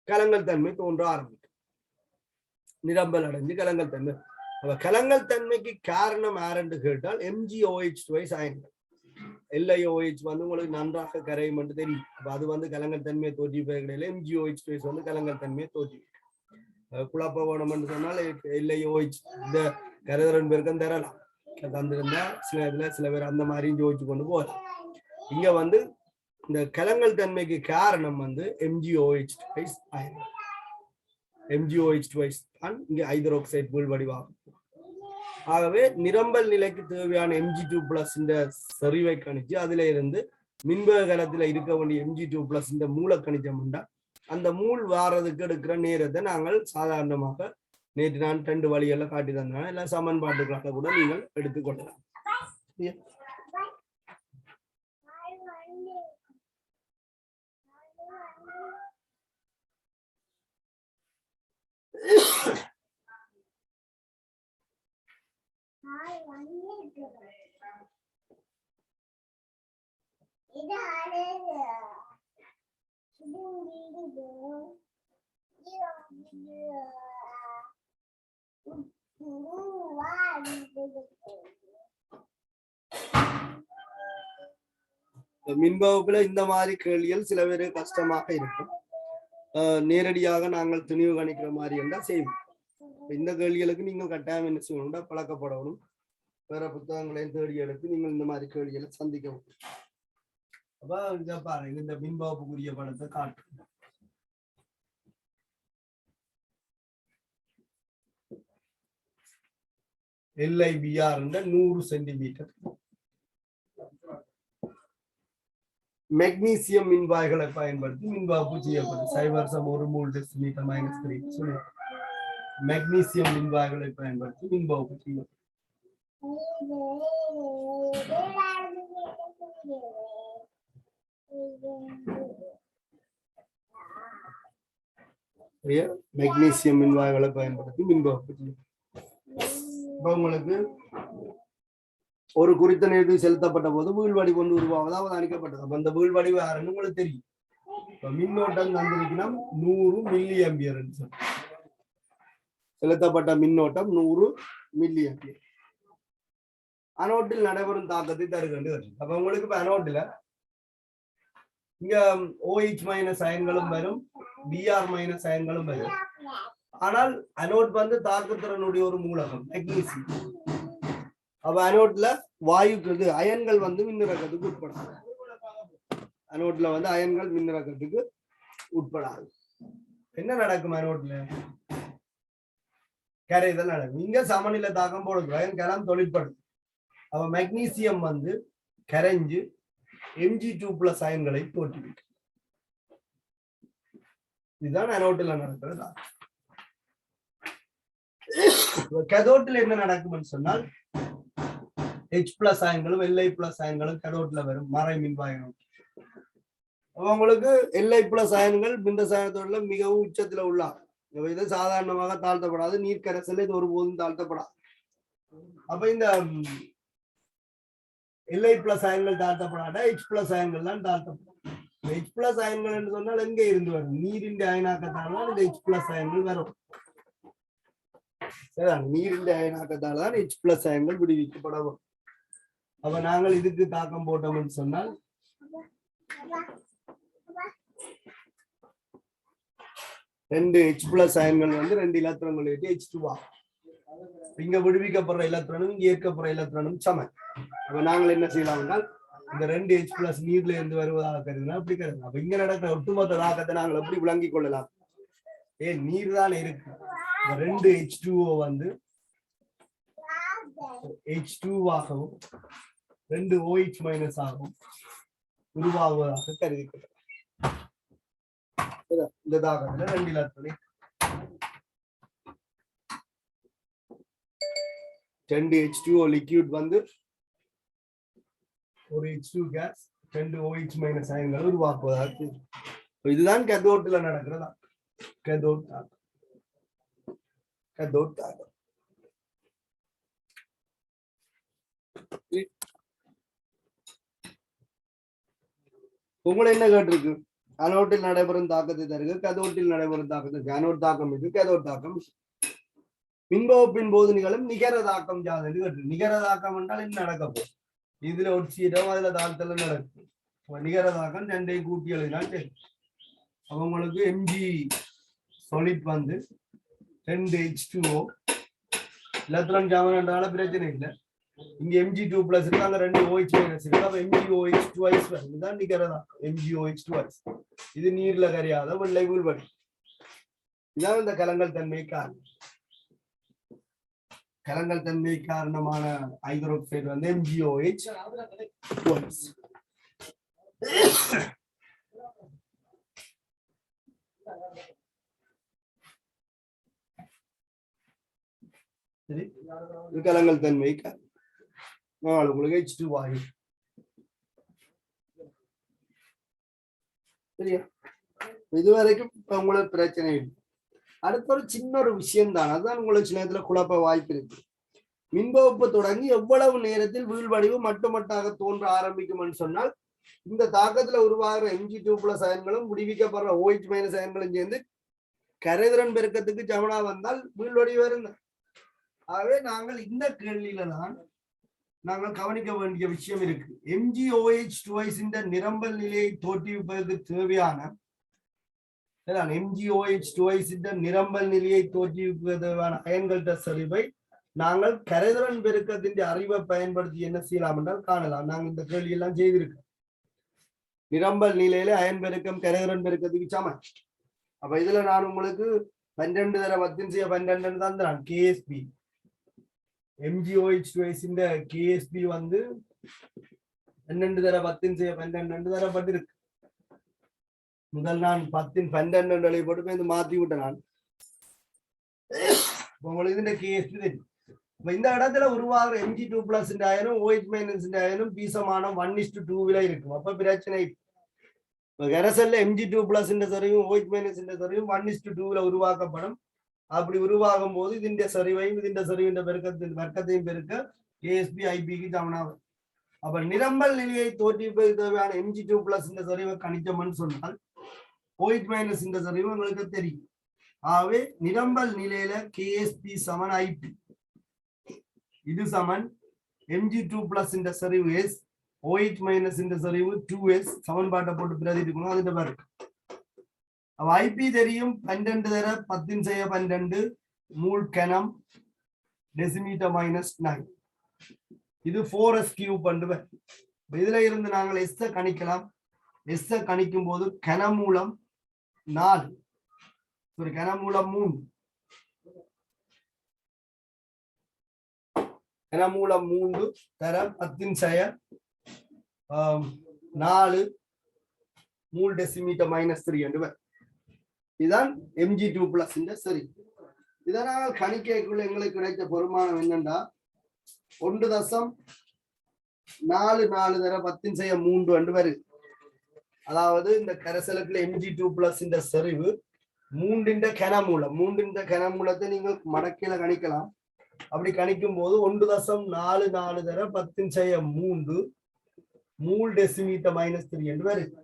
கலங்கல் தன்மை தோன்ற ஆரம்பிக்கும், நிரம்பல் அடைஞ்சு கலங்கல் தன்மை. அப்ப கலங்கல் தன்மைக்கு காரணம் யாருன்னு கேட்டால் MgOH2 அயன்கள். LiOH வந்து உங்களுக்கு நன்றாக கரையும் என்று தெரியும். அப்ப அது வந்து கலங்கல் தன்மையை தோற்றி கிடையாது. MgOH2 வந்து கலங்கல் தன்மையை தோற்றி குழப்ப வேணும் என்று சொன்னால் LiOH இந்த கரைதிறன் பெருக்கம் தரலாம், தந்திருந்தா சில பேர் அந்த மாதிரியும் ஜோதிச்சு கொண்டு போகலாம். இங்க வந்து இந்த கலங்கல் தன்மைக்கு காரணம் வந்து MgOH2 அயன்கள். MgOH2 தான் இங்க ஹைட்ரோக்சைடு வீழ் வடிவாகும். ஆகவே நிரம்பல் நிலைக்கு தேவையான Mg2 பிளஸ் இந்த செறிவை கணிச்சு அதுல இருந்து மின்பக கலத்துல இருக்க வேண்டிய Mg2 பிளஸ் இந்த மூல கணிச்சம் உண்டா, அந்த மூல் வாரதுக்கு எடுக்கிற நேரத்தை நாங்கள் சாதாரணமாக நேற்று நான் 2 வழிகளில் காட்டி தந்தேன். இல்லை சமன்பாட்டுகளாக கூட நீங்கள் எடுத்துக்கொள்ளலாம். மின்பகுப்புல இந்த மாதிரி கேள்விகள் சில பேர் கஷ்டமாக இருக்கும். நேரடியாக நாங்கள் துணிவு கணிக்கிற மாதிரி இருந்தா செய்வோம். இந்த கேள்விகளுக்கு நீங்கள் கட்டாயம் என்ன செய்யணும்னா பழக்கப்படணும். வேற புத்தகங்களையும் தேடி எடுத்து நீங்கள் இந்த மாதிரி கேள்விகளை சந்திக்க முடியும். அப்ப இங்க பாருங்க, இந்த மின்பகுப்புக்குரிய படத்தை காட்டு. LiBR 100 சென்டிமீட்டர் மெக்னீசியம் மின்வாய்களை பயன்படுத்தி மின்வாய்ப்பு செய்யப்படும். 0.1 மோல் டெசிமீட்டர் -3 சொல்லி மெக்னீசியம் மின்வாய்களை பயன்படுத்தி மின்வாய்ப்பு செய்யப்படும். மெக்னீசியம் மின்வாய்களை பயன்படுத்தி மின்வாய்ப்பு செய்யப்படும். உங்களுக்கு ஒரு குறித்த நேரத்தில் செலுத்தப்பட்ட போது வீழ்வடிவு ஒன்று உருவாவதா அவதானிக்கப்பட்டது. அப்ப அந்த வீழ்வடிவு யாருன்னு உங்களுக்கு தெரியும். மின்னோட்டம் தந்திருக்கணும் 100 மில்லி ஆம்பியர். செலுத்தப்பட்ட மின்னோட்டம் 100 மில்லி ஆம்பியர். அனோட்டில் நடைபெறும் தாக்கத்தை தருகின்றது. அப்ப உங்களுக்கு இப்ப அனோட்டில் இங்க OH மைனஸ் அயன்களும் வரும், BR மைனஸ் அயன்களும் வரும். ஆனால் அனோட் வந்து தாக்கத்திறனுடைய ஒரு மூலகம் மெக்னீசியம். அப்ப அனோட்ல வாயுக்கு அயன்கள் வந்து மின்னிறக்கத்துக்கு உட்படும். அனோட்ல வந்து அயன்கள் மின்னிறக்கத்துக்கு உட்படாது. என்ன நடக்கும் அனோட்ல? கரைதல் நடக்கும். இங்க சமநிலை தாக்கம் போடுறோம், கரம் தொழிற்படும். அப்ப மெக்னீசியம் வந்து கரைஞ்சு Mg2+ அயன்களை தோற்றுவிக்கும். இதுதான் அனோட்ல நடக்கிறது. கேதோட்ல என்ன நடக்கும்னு சொன்னால் H+ அயன்களும் Li+ அயன்களும் கேதோட்ல வரும், மறை மின்வாயனம். உங்களுக்கு Li+ அயன்கள் பிந்த சாயனத்தோட மிகவும் உச்சத்துல உள்ளாங்க. இது சாதாரணமாக தாழ்த்தப்படாது, நீர் கரைசல் இது ஒருபோதும் தாழ்த்தப்படாது. அப்ப இந்த Li+ அயன்கள் தாழ்த்தப்படாத H+ அயன்கள் தான் தாழ்த்தப்படும். H+ அயன்கள் என்று சொன்னால் எங்கே இருந்து வரும்? நீரின் அயனாக்கத்தால் இந்த H+ அயன்கள் வரும். நீரின் அயனாக்கத்தால் தான் H+ அயன்கள் விடுவிக்கப்படும். அப்ப நாங்கள் இதுக்கு தாக்கம் போட்டோம்னு சொன்னால் ரெண்டு H+ அயன்கள் வந்து 2 இலத்திரன்கள் ஏற்றி H2 ஆகும். இங்க விடுவிக்கப்படுற இலத்திரனும் இங்க ஏற்கப்படுற இலத்திரனும் சமன். அப்ப நாங்கள் என்ன செய்யலாம்னா இந்த 2 H+ நீர்ல இருந்து வருவதாக கருதுனா அப்படி கருது. அப்ப இங்க நடக்கிற ஒட்டுமொத்த தாக்கத்தை நாங்கள் எப்படி விளங்கிக் கொள்ளலாம்? நீர் தான் இருக்கு. 2 H2O வந்து H2 ஆகவும் 2 OH- ஆகவும் உருவாகுவதாக கருதி கொள்ளலாம். இந்த தாக்கத்துல 2 இலத்திரன் 2 H2O லிக்விட் வந்து ஒரு H2 கேஸ் 2 OH- அயன்கள் உருவாக்குவதாக. இதுதான் கேதோட்ல நடக்கிறதா. கேதோட் தாக்கம். கேதோட் தாக்கம். உங்களை என்ன கேட்டிருக்கு? அனோட்டில் நடைபெறும் தாக்கத்தை தருக, கேதோட்டில் நடைபெறும் தாக்கத்தை. அனோட் தாக்கம் இது, கேதோட் தாக்கம். மின்பகுப்பின் போது நிகழும் நிகர தாக்கம் ஜாதது கேட்டு. நிகர தாக்கம் என்றால் என்ன நடக்க போகுது? இதுல ஒரு சீரம் அதுல தாக்கத்துல நடக்கும். நிகர தாக்கம் 2ஐயும் கூட்டி எழுதினால் சரி. அவங்களுக்கு Mg solid வந்து 2 H2O இலத்திரன் ஜாமனால பிரச்சனை இல்லை. இங்க Mg2+ இருக்கு, அங்க 2 OH- இருக்கு. அப்ப MgOH வரும். இதுதான் நிகர தாக்கம். MgOH. இது நீர்ல கரையாத வெள்ளை உள்வடி. இதான் இந்த கலங்கல் தன்மை காரணம். கலங்கல் தன்மை காரணமான ஹைட்ரோக்சைடு வந்து MgOH. கலங்கல் தன்மை உங்களுக்கு H2 வாயு. சரியா? இதுவரைக்கும் உங்களுக்கு பிரச்சனை இல்லை. அடுத்த ஒரு சின்ன ஒரு விஷயம் தான், அதுதான் உங்களுக்கு சில நேரத்துல குழப்ப வாய்ப்பு இருக்கு. மின்பகுப்பு தொடங்கி எவ்வளவு நேரத்தில் வீழ்வடிவு மட்டுமட்டாக தோன்ற ஆரம்பிக்கும் சொன்னால் இந்த தாக்கத்துல உருவாகிற Mg2+ அயன்களும் விடுவிக்கப்படுற OH- அயன்களும் சேர்ந்து கரைதிறன் பெருக்கத்துக்கு சமனா வந்தால் வீழ்வடிவு வருங்க. ஆகவே நாங்கள் இந்த கேள்வியில தான் நாங்கள் கவனிக்க வேண்டிய விஷயம் இருக்கு. MgOH இந்த நிரம்பல் நிலையை தோற்றுவிப்பதற்கு தேவையான MgOH இந்த நிரம்பல் நிலையை தோற்றுவிப்பதற்கான அயன்கள செறிவை நாங்கள் கரைதிறன் பெருக்கத்தின் அறிவை பயன்படுத்தி என்ன செய்யலாம் என்றால் காணலாம். நாங்கள் இந்த கேள்வி எல்லாம் செய்திருக்கோம். நிரம்பல் நிலையில அயன் பெருக்கம் கரைதிறன் பெருக்கத்துக்கு சமம். அப்ப இதுல நான் உங்களுக்கு 12 தர 10⁻12 தான் தரான் KSB. MgOH இந்த KSB வந்து 12 தர 10⁻12 தரப்பட்டிருக்கு. முதல் நான் 10⁻12 போட்டு மாத்தி விட்டேன். நான் உங்களுக்கு இந்த KSB தெரியும். இந்த இடத்துல உருவாகிற Mg2+ அயனும் OH- அயனும் பீசமானம் 1:2 இருக்கும். அப்ப பிரச்சனை கரைசல்ல Mg2+ சரிவும் OH- சரிவும் 1:2 உருவாக்கப்படும். அப்படி உருவாகும் போது ഇതിന്റെ சரிவையும் ഇതിന്റെ சரிவின் வர்க்கத்தையும் பெருக்க KSB IBக்கு சமனாகும். அப்ப நிரம்பல் நிலையை தோற்றுவிப்பதற்கு தேவையான Mg2+ சரிவை கணிச்சோம்னு சொன்னால் OH- சரிவு உங்களுக்கு தெரியும். ஆகவே நிரம்பல் நிலையில KSB சமன் IP. இது சமன் Mg2+ சரிவு S, OH- சரிவு 2S. சமன்பாட்டை போட்டு பிரதிக்கணும். அதுல பாருங்க. அப்ப IP தெரியும் 12 தர 10⁻12 மூல் கனம் டெசிமீட்டர் -9. இது 4s³ பண்ணுவேன். இதுல இருந்து நாங்கள் S கணிக்கலாம். எஸ் கணிக்கும் போது கனமூலம் 4 ஒரு கனமூலம் 3 கனமூலம் 3 தர 10⁻4 மூல் டெசிமீட்டர் -3 என்று இதுதான் Mg2+ சரி. இதனால் கணிக்கைக்குள்ள எங்களுக்கு கிடைத்த பெருமானம் என்னண்டா 1.44 தர 10⁻3 என்று வருது. அதாவது இந்த கரைசலுக்குள்ள Mg2+ செறிவு 3 கனமூலத்தை நீங்க மடக்கையில கணிக்கலாம். அப்படி கணிக்கும் போது 1.44 தர 10⁻3 மூல் டெசிமீட்டர் -3 என்று வருது.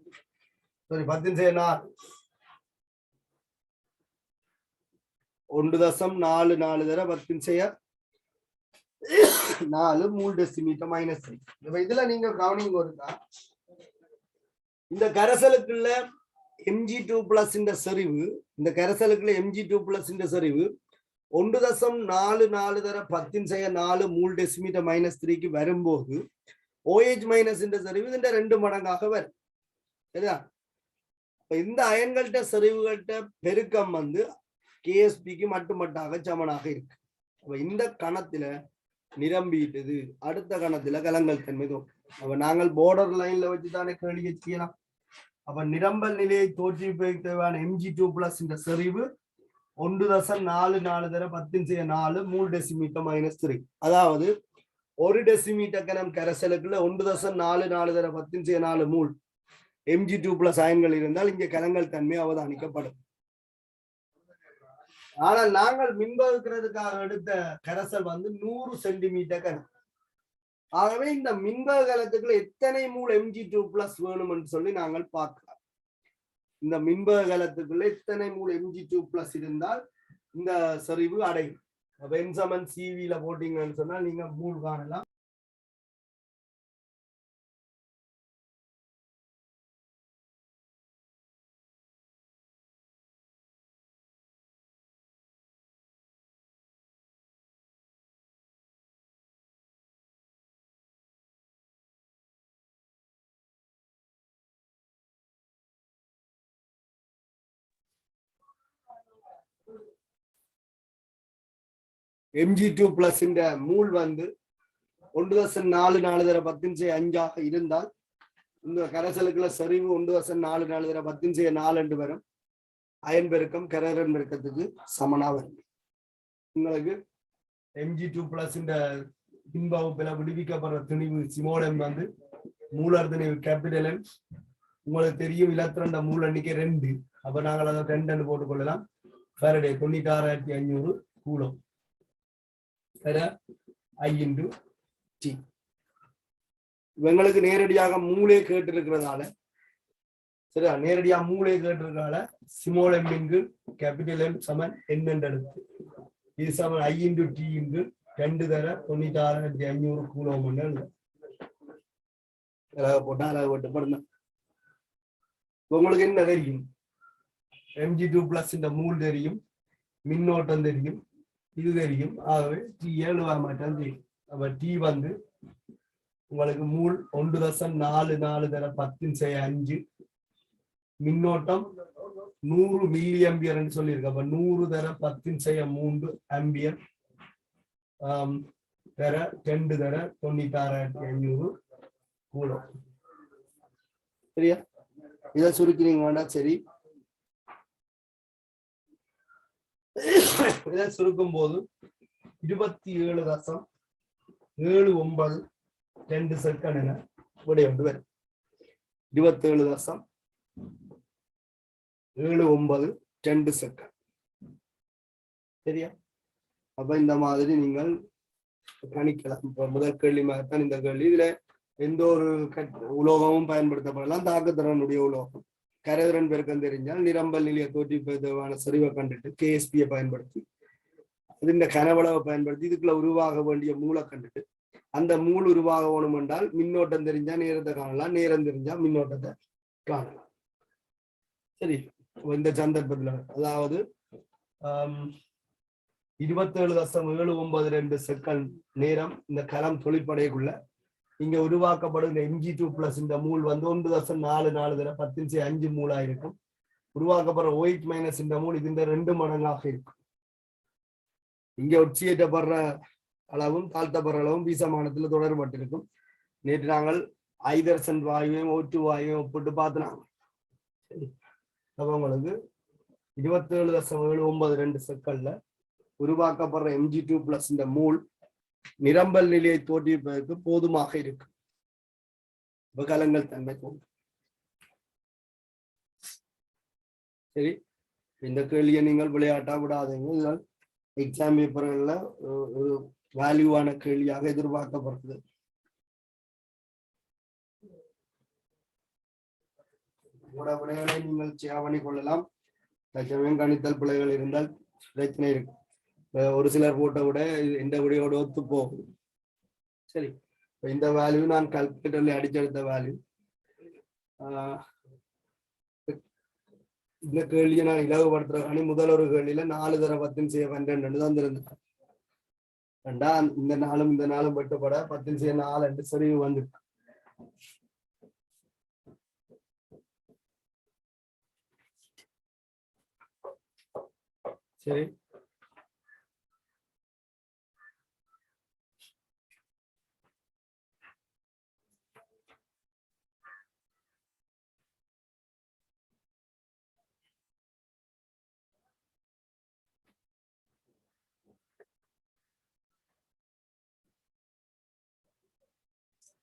சரி 10⁻4 1.44 தர 10⁻4 மூல் டெசிமீட்டர் -3. இதுல நீங்க கவனிங்க ஒருக்கா இந்த கரைசலுக்குள்ள Mg2+ செறிவு இந்த கரைசலுக்குள்ள Mg2+ செறிவு 1.44 தர 10⁻4 மூல் டெசிமீட்டர் -3க்கு வரும்போது OH- செறிவு இந்த 2 மடங்காக வரும். சரியா? இந்த அயன்கள்ட்ட செறிவுகள்ட்ட பெருக்கம் வந்து KSPக்கு மட்டுமட்டாக சமனாக இருக்கு. இந்த கணத்துல நிரம்பிட்டது, அடுத்த கணத்துல கலங்கல் தன்மை தோன்றும். அப்ப நாங்கள் பார்டர் லைன்ல வச்சுதானே கேள்வி செய்யலாம். அப்ப நிரம்பல் நிலையை தோற்றுவிப்பதற்கு தேவையான Mg2+ செறிவு 1.44 தர 10⁻4 மூல் டெசிமீட்டர் -3. அதாவது 1 டெசிமீட்டர் கனம் கரைசலுக்குள்ள 1.44 தர 10⁻4 மூல் Mg2+ அயன்கள் இருந்தால் இங்கே கலங்கல் தன்மை அவதானிக்கப்படும். ஆனால் நாங்கள் மின்பகுக்கிறதுக்காக எடுத்த கரைசல் வந்து 100 சென்டிமீட்டர் கனம். ஆகவே இந்த மின்பக கலத்துக்குள்ள எத்தனை மூல் Mg2+ வேணும் என்று சொல்லி நாங்கள் பார்க்கலாம். இந்த மின்பக கலத்துக்குள்ள எத்தனை மூல் Mg2+ இருந்தால் இந்த செறிவு அடையும். N/Cv போட்டீங்கன்னு சொன்னால் நீங்க மூல் காணலாம். Mg2+ இந்த மூல் வந்து 1.44 தர 10⁻5 இருந்தால் இந்த கரைசலுக்குள்ள செறிவு 1.44 தர 10⁻4 என்று வரும். அயன் பெருக்கம் கரையரன் பெருக்கத்துக்கு சமனா வரும். உங்களுக்கு Mg2+ இந்த பின்வகுப்புல விடுவிக்கப்படுற திணிவு சிமோலம் வந்து மூலர் திணிவு கேபிட்டல் M. உங்களுக்கு தெரியும் இலத்திரண்ட மூல் எண்ணிக்கை 2. அப்ப நாங்கள் அதை 2 போட்டுக்கொள்ளலாம். Faraday 96,500 கூலம் I/T. இவங்களுக்கு நேரடியாக மூளை கேட்டிருக்கிறதால சரியா, நேரடியா மூளை கேட்டிருக்கிறதால ஸ்மால் m கேபிட்டல் M சமன் n என்று எடுத்து இது சமன் I/T 2 தர 96,500 கூலம் போட்டா அழகு போட்டு பாருங்க. உங்களுக்கு என்ன தெரியும்? Mg2+ இந்த மூல் தெரியும், மின்னோட்டம் தெரியும், இது தெரியும். ஆகவே T 7 மாற்றம் தெரியும். அப்ப T வந்து உங்களுக்கு மூல் 1.44 தர 10⁻5 மின்னோட்டம் 100 மில்லி ஆம்பியர் என்று சொல்லியிருக்கு. அப்ப 100 தர 10⁻3 ஆம்பியர் தர 2 தர 96,500 கூலம். சரியா? இதை சுருக்கிறீங்க வேண்டாம். சரி, இதை சுருக்கும் போது 27.79 செகண்ட் என விடை ஒன்று வரும். 27.79 செகண்ட். சரியா? அப்ப இந்த மாதிரி நீங்கள் கணிக்கலாம். இப்ப முதல் கேள்வி மாதிரிதான் இந்த கேள்வி. இதுல எந்த ஒரு உலோகமும் பயன்படுத்தப்படலாம். தாக்குத்திறனுடைய உலோகம் கரைதிறன் பெருக்கம் தெரிஞ்சால் நிரம்பல் நிலைய தோற்றுவிப்பதற்கான செறிவை கண்டுட்டு KSPயை பயன்படுத்தி இந்த கனவளவை பயன்படுத்தி இதுக்குள்ள உருவாக வேண்டிய மூளை கண்டுட்டு அந்த மூல் உருவாக வேணும் என்றால் மின்னோட்டம் தெரிஞ்சா நேரத்தை காணலாம், நேரம் தெரிஞ்சா மின்னோட்டத்தை காணலாம். சரி, இந்த சந்தர்ப்பத்துல அதாவது 27.792 செகண்ட் நேரம் இந்த கலம் தொழிற்படைக்குள்ள இங்க உருவாக்கப்படுகிற Mg2+ இந்த மூல் வந்து 1.44 தர 10⁵5 மூலா இருக்கும். உருவாக்கப்படுற OH- இந்த மூல் இது 2 மடங்காக இருக்கும். இங்க உட்சியேற்றப்படுற அளவும் தாழ்த்தப்படுற அளவும் வீசமானத்துல தொடர்பட்டிருக்கும். நேற்று நாங்கள் ஐதரசன் வாயுவையும் O2 வாயுவையும் ஒப்பிட்டு பார்த்தனாங்க. அப்ப உங்களுக்கு 27.792 செகண்ட்ல உருவாக்கப்படுற Mg2+ இந்த மூல் நிரம்பல் நிலையை தோற்றுவிப்பதற்கு போதுமாக இருக்கு. கலங்கள் தன்மை போன்று. சரி, இந்த கேள்வியை நீங்கள் விளையாட்டா விடாதீங்க. எக்ஸாம் பேப்பர்கள்ல ஒரு வேல்யூவான கேள்வியாக எதிர்பார்க்கப்படுறது. விடைகளை நீங்கள் சேவணி கொள்ளலாம். தற்சமயம் கணித்தல் பிள்ளைகள் இருந்தால் பிரச்சனை இருக்கு. ஒரு சிலர் போட்ட விட இந்த விடையோடு ஒத்து போகும். சரி, இந்த வேல்யூ நான் கால்குலேட்டர்ல அடிச்செடுத்த வேல்யூ. இந்த கேள்வியை நான் இலகுபடுத்துறேன். முதல் ஒரு கேள்வியில 4 தர 10⁵12 தான் இருந்தேன். இந்த நாளும் வெட்டுப்பட 10⁴4 சரிவு வந்துருக்கு. சரி,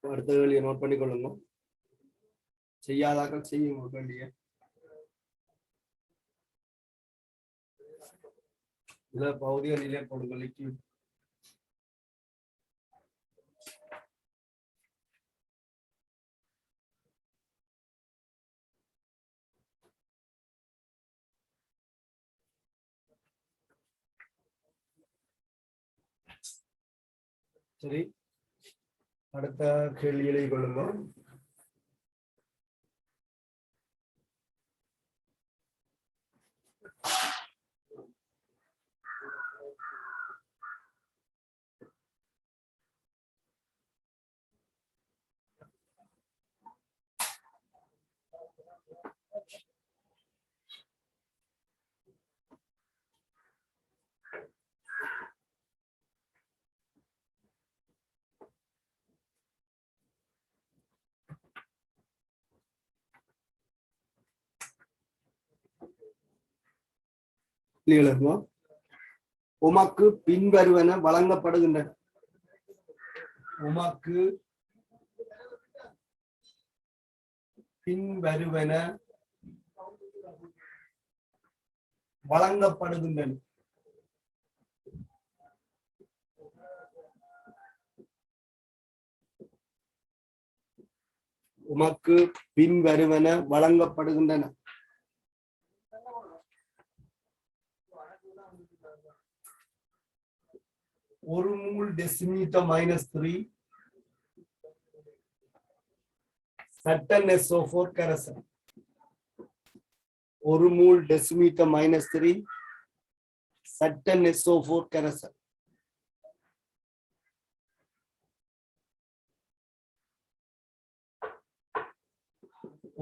அடுத்த கேள்வியை நோட் பண்ணிக்கொள்ளுங்க. செய்யாதாக்கள் செய்யுங்க கேள்வியை. இதுல பகுதிகளிலே போடுங்கள். சரி, அடுத்த கேள்விகளை கொள்ளுங்க. உமக்கு பின்வருவன வழங்கப்படுகின்றன. உமக்கு பின்வருவன வழங்கப்படுகின்றன. உமக்கு பின்வருவன வழங்கப்படுகின்றன. ஒரு மூல் டெசிமீட்டர் -3 சட்டன் SO4 கரைசல். ஒரு மூல் டெசிமீட்டர் -3 சட்டன் SO4 கரைசல்.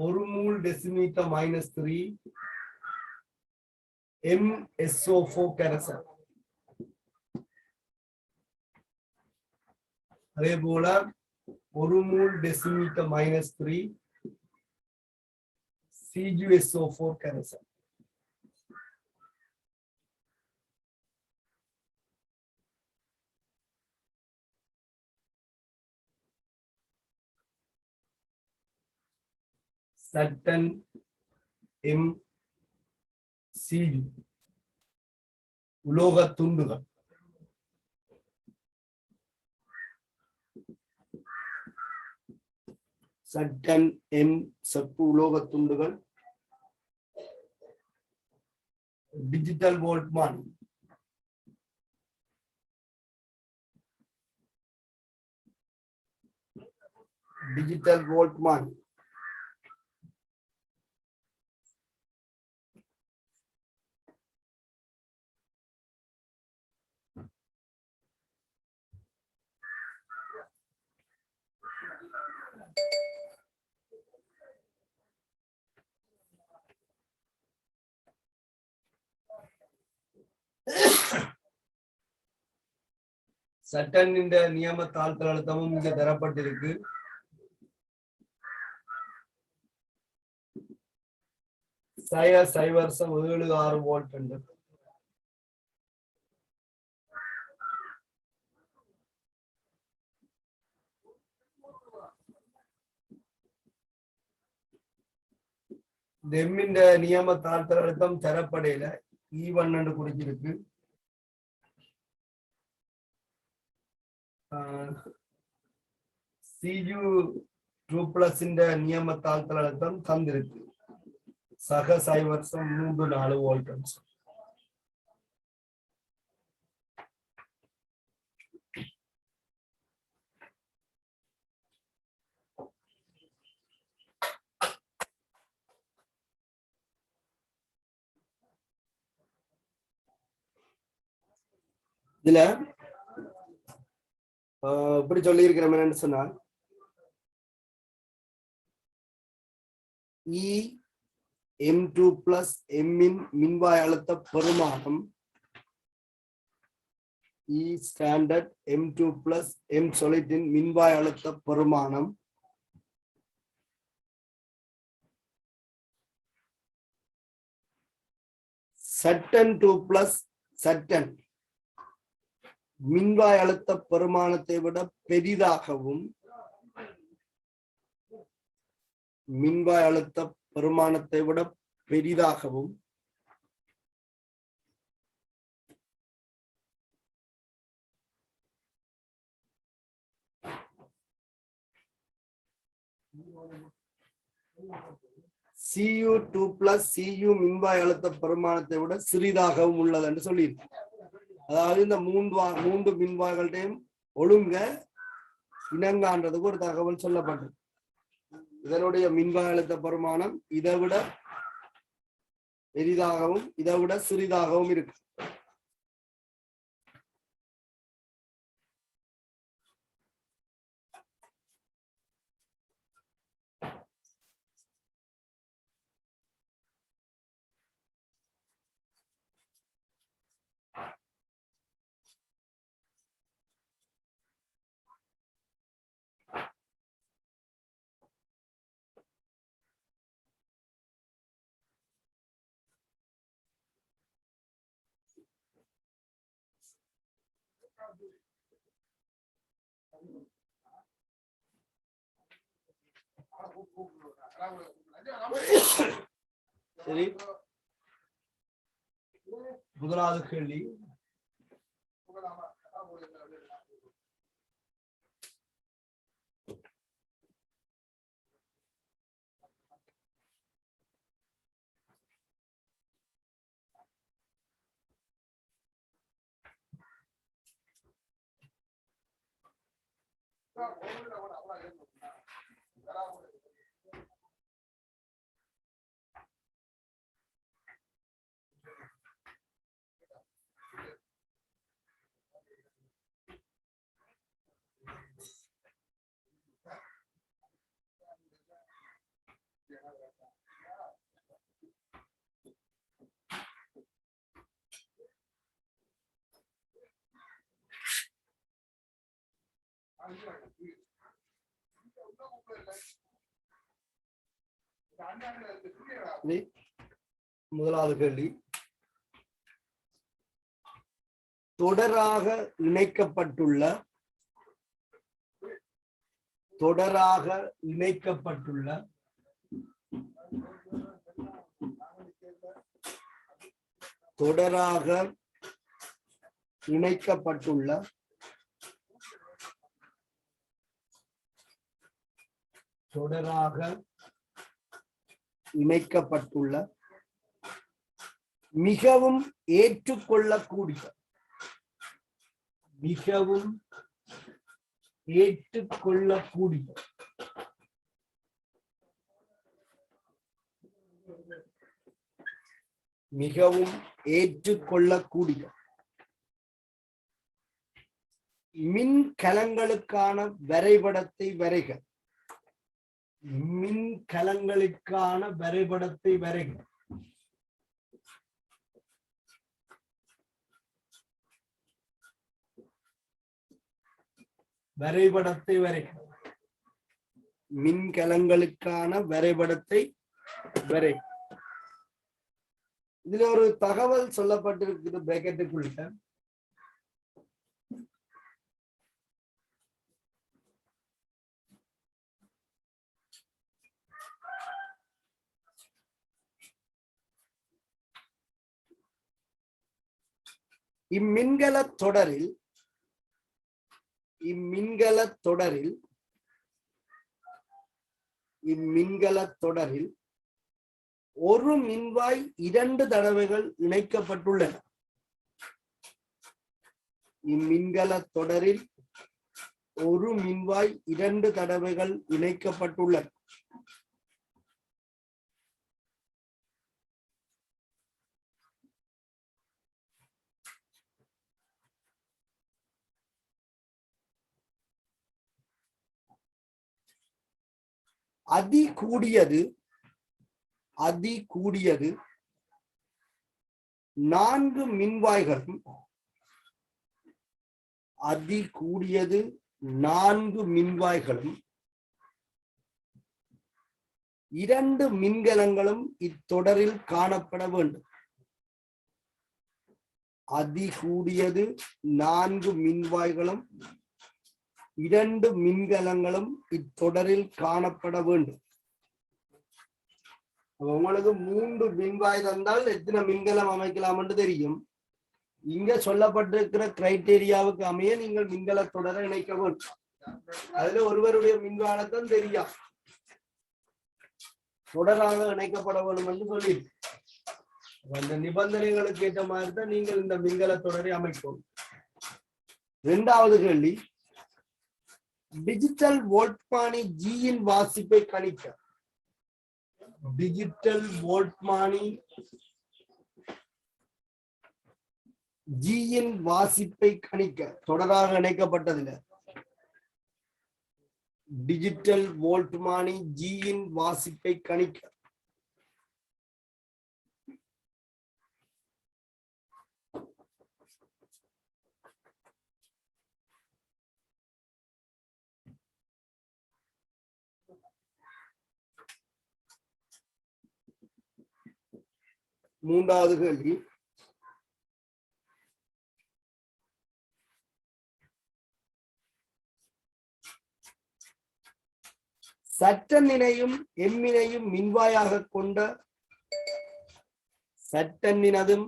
ஒரு மூல் டெசிமீட்டர் -3 MSO4 கரைசல். அதே போல ஒரு மூல் டெசிமீட்டர் -3 CgSO4 கரைசல். சட்டன் MCU உலோக துண்டுகள். சட்டன் செப்பு உலோக துண்டுகள். டிஜிட்டல் வோல்ட்மான். டிஜிட்டல் வோல்ட்மான். சட்டனின் நியம தாழ்த்தல் அழுத்தமும் இங்க தரப்பட்டிருக்கு. சைவர்சம் 76 வோல்ட் என்று. டெம்மின் நியம தாழ்த்தல் அழுத்தம் தரப்படையில E1 என்று குறிச்சிருக்கு. Cu2+ நியம தாழ்த்தல் அழுத்தம் தந்திருக்கு. சக சைவர்சம் 3-4 வோல்ட். இதுல இப்படி சொல்லி இருக்கிறோம் என்னன்னு சொன்னா, M2+ M மின்வாய் அழுத்த பெருமானம், E ஸ்டாண்டர்ட் M2+ M சொலிட்டின் மின்வாய் அழுத்த பெருமானம் சட்டன் 2+ சட்டன் மின்வாய் அழுத்த பெருமானத்தை விட பெரிதாகவும் மின்வாய் அழுத்த பெருமானத்தை விட பெரிதாகவும் Cu2+ Cu மின்வாய் அழுத்த பெருமானத்தை விட சிறிதாகவும் உள்ளது என்று சொல்லியிருக்கு. அதாவது இந்த மூன்று மின்வாய்களையும் ஒழுங்க இனங்கான்றதுக்கு ஒரு தகவல் சொல்லப்பட்டது. இதனுடைய மின்வாய் அழுத்த பெருமானம் இதை விட பெரிதாகவும் இதை விட சிறிதாகவும் இருக்கு. சரி, முதலாவது கேள்வி. முதலாவது கேள்வி. தொடராக இணைக்கப்பட்டுள்ள மிகவும் ஏற்றுக்கொள்ளக்கூடிய மின்கலங்களுக்கான வரைபடத்தை வரைக. வரைபடத்தை வரைக. மின்கலங்களுக்கான வரைபடத்தை வரை. இதுல ஒரு தகவல் சொல்லப்பட்டிருக்குது பிராக்கெட்டுக்குள்ள. இம்மின்கல தொடரில் ஒரு மின்வாய் 2 தடவைகள் இணைக்கப்பட்டுள்ளன. இம்மின்கல தொடரில் ஒரு மின்வாய் 2 தடவைகள் இணைக்கப்பட்டுள்ளன. அதி கூடியது 4 மின்வாய்களும் 2 மின்கலங்களும் இத்தொடரில் காணப்பட வேண்டும். அதிகூடியது 4 மின்வாய்களும் 2 மின்கலங்களும் இத்தொடரில் காணப்பட வேண்டும். உங்களுக்கு 3 மின்வாய் தந்தால் எத்தனை மின்கலம் அமைக்கலாம் என்று தெரியும். இங்க சொல்லப்பட்டிருக்கிற கிரைட்டீரியாவுக்கு அமைய நீங்கள் மின்கல தொடரை இணைக்க வேண்டும். அதுல ஒருவருடைய மின்வாயத்தான் தெரியும் தொடராக இணைக்கப்பட வேண்டும் என்று சொல்லி அந்த நிபந்தனைகளுக்கு ஏற்ற மாதிரி தான் நீங்கள் இந்த மின்கல தொடரை அமைக்கும். 2வது கேள்வி, டிஜிட்டல் வோல்ட்மானி ஜியின் வாசிப்பை கணிக்க. டிஜிட்டல் வோல்ட்மானி ஜியின் வாசிப்பை கணிக்க தொடராக இணைக்கப்பட்டதில்லை. டிஜிட்டல் வோல்ட்மானி ஜியின் வாசிப்பை கணிக்க மூன்றாவது கேள்வி, சட்டநினையும் எம்மினையும் மின்வாயாக கொண்ட சட்டநினையும்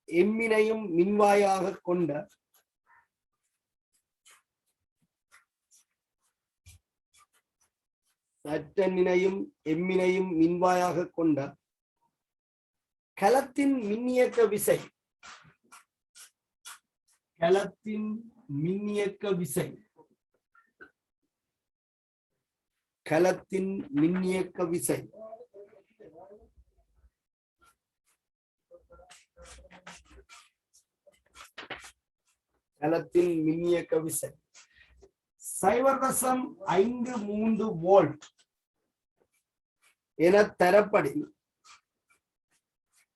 எம்மினையும் மின்வாயாக கொண்ட சட்டநினையும் எம்மினையும் மின்வாயாக கொண்ட கலத்தின் மின்னியக்க விசை. கலத்தின் மின்னியக்க விசை. கலத்தின் மின்னியக்க விசை. கலத்தின் மின்னியக்க விசை 0.53 வோல்ட் என தரப்படி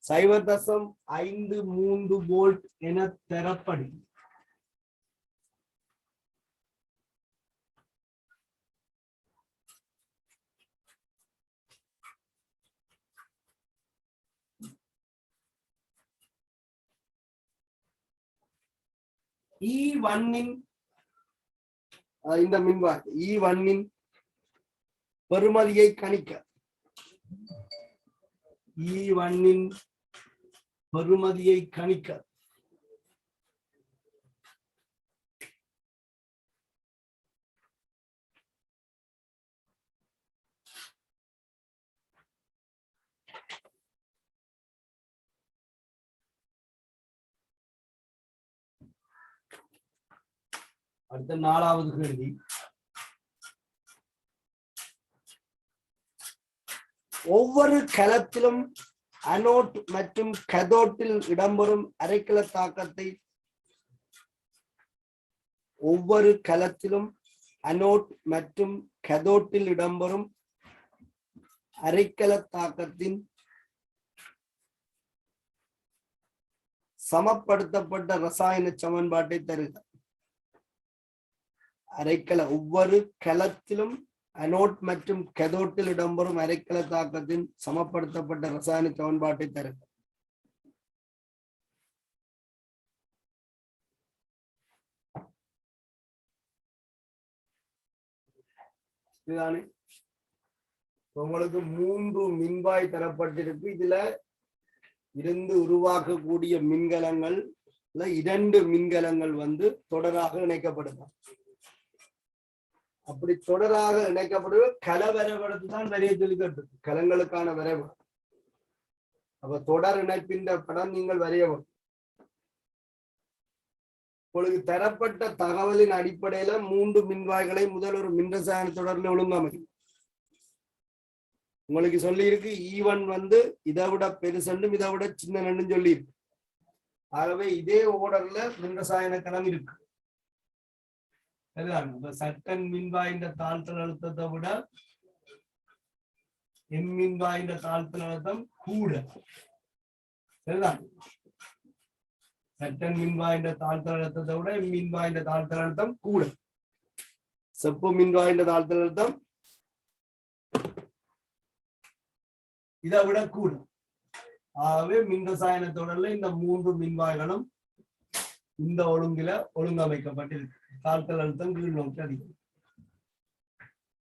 0.53 வோல்ட் என தரப்படி E1 இந்த மின்வாய் E1 பெறுமதியை கணிக்க. E1 பெறுமதியை கணிக்க அடுத்த 4வது கேள்வி, ஒவ்வொரு கலத்திலும் அனோட் மற்றும் கதோட்டில் இடம்பெறும் அரைக்கல தாக்கத்தை ஒவ்வொரு கலத்திலும் அனோட் மற்றும் கதோட்டில் இடம்பெறும் அரைக்கல தாக்கத்தின் சமப்படுத்தப்பட்ட ரசாயன சமன்பாட்டை தருக. அரைக்கல ஒவ்வொரு கலத்திலும் அனோட் மற்றும் கெதோட்டில் இடம்பெறும் அரைக்கல தாக்கத்தின் சமப்படுத்தப்பட்ட ரசாயன சமன்பாட்டை தருக. இதுதானே உங்களுக்கு 3 மின்வாய் தரப்பட்டிருக்கு. இதுல இருந்து உருவாக்கக்கூடிய மின்கலங்கள் 2 மின்கலங்கள் வந்து தொடராக இணைக்கப்படுது. அப்படி தொடராக இணைக்கப்படுவது கல வரைபடத்து தான் வரைய சொல்லிக்கிட்டு கலங்களுக்கான வரைபடம். அப்ப தொடர் இணைப்பின் படம் நீங்கள் வரையவும். உங்களுக்கு தரப்பட்ட தகவலின் அடிப்படையில 3 மின்வாய்களை முதல் ஒரு மின்ரசாயன தொடர்ல ஒழுங்கமைக்கும். உங்களுக்கு சொல்லி இருக்கு E1 வந்து இதை விட பெருசண்டும் இதை விட சின்ன சொல்லி இருக்கு. ஆகவே இதே ஓர்டர்ல மின்ரசாயன கலம் இருக்கு. சட்டன் மின்வாயின் தாழ்த்தல் அழுத்தத்தை விட எம் மின்வாயின் தாழ்த்தல் அழுத்தம் கூட. சரிதான், சட்டன் மின்வாயின் தாழ்த்தல் அழுத்தத்தை விட எம் மின்வாயின் தாழ்த்தல் அழுத்தம் கூட. செப்பு மின்வாயின் தாழ்த்தல் அழுத்தம் இதை விட கூட. ஆகவே மின்ரசாயன தொடர்ல இந்த 3 மின்வாய்களும் இந்த ஒழுங்குல ஒழுங்கமைக்கப்பட்டிருக்கு. தாழ்த்தல் அழுத்தம் கீழ் நோக்கி அதிகம்.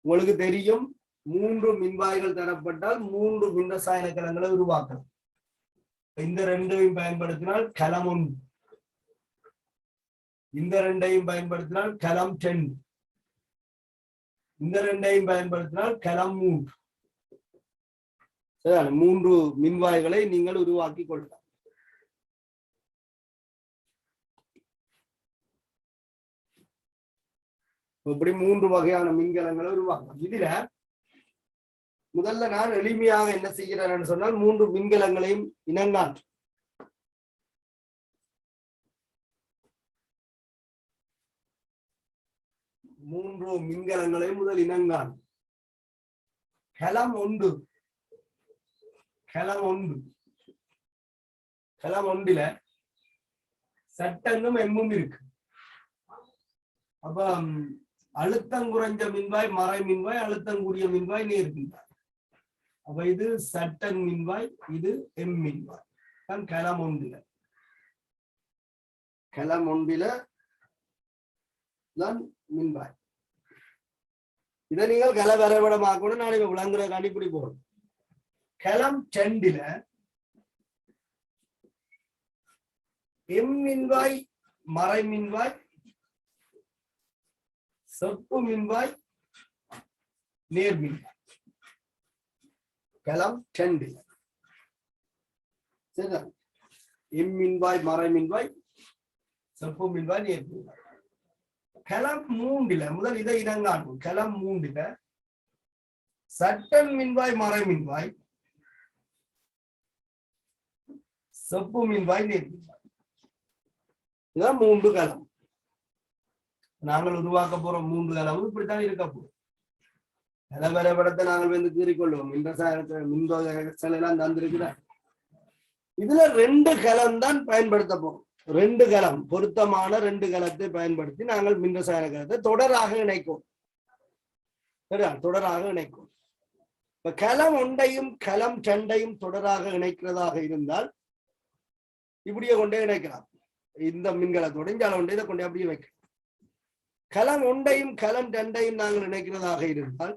உங்களுக்கு தெரியும் 3 மின்வாய்கள் தரப்பட்டால் 3 மின்ரசாயன கலங்களை உருவாக்கலாம். இந்த 2ஐயும் பயன்படுத்தினால் கலம் 1, இந்த 2ஐயும் பயன்படுத்தினால் கலம் 10, இந்த 2ஐயும் பயன்படுத்தினால் கலம் 3. 3 மின்வாய்களை நீங்கள் உருவாக்கி கொள்ளலாம். இப்படி 3 வகையான மின்கலங்களை உருவாக்கலாம். இதுல முதல்ல நான் எளிமையாக என்ன செய்கிறேன் சொன்னால் 3 மின்கலங்களையும் இனங்கான். மூன்று மின்கலங்களையும் முதல் இனங்கான். கலம் 1 கலம் 1ல சட்டனும் எம்மும் இருக்கு. அப்ப அழுத்தம் குறைஞ்ச மின்வாய் மறை மின்வாய், அழுத்தம் கூடிய மின்வாய் நேர் மின்வாய். அப்ப இது சட்டன் மின்வாய், இது எம் மின்வாய் தான் கலம் 1ல. கலம் 1ல தான் மின்வாய். இதை நீங்கள் கல வரைபடமாக்கணும். நான் இப்ப விளங்குற கண்டிப்படி போறோம். கலம் 2ல எம் மின்வாய் மறை மின்வாய், செப்பு மின்வாய், நேர் மின்வாய். கலம் 2ல சரிதான். எம் மின்வாய் மறை மின்வாய், செப்பு மின்வாய், நேர் மின்வாய். கலம் 3ல முதல் இதை இடங்காணும். கலம் 3ல சட்டன் மின்வாய் மறை மின்வாய், செப்பு மின்வாய், நேர் மின்வாய். இதுதான் 3 கலம். நாங்கள் உருவாக்க போற 3 கலமும் இப்படித்தான் இருக்க போறோம். கல வரைபடத்தை நாங்கள் வந்து கீறிக்கொள்வோம். மின்வெல்லாம் தந்திருக்குதா. இதுல 2 கலம் தான் பயன்படுத்த போறோம். 2 கலம், பொருத்தமான 2 கலத்தை பயன்படுத்தி நாங்கள் மின்ரசாயன கலத்தை தொடராக இணைக்கும். தொடராக இணைக்கும். இப்ப கலம் 1ஐயும் கலம் 2ஐயும் தொடராக இணைக்கிறதாக இருந்தால் இப்படியே கொண்டே இணைக்கலாம். இந்த மின்கலத்தோட இந்த ஒன்றை இதை கொண்டே அப்படியே வைக்கலாம். கலம் 1ஐயும் கலம் 2ஐயும் நாங்கள் இணைக்கிறதாக இருந்தால்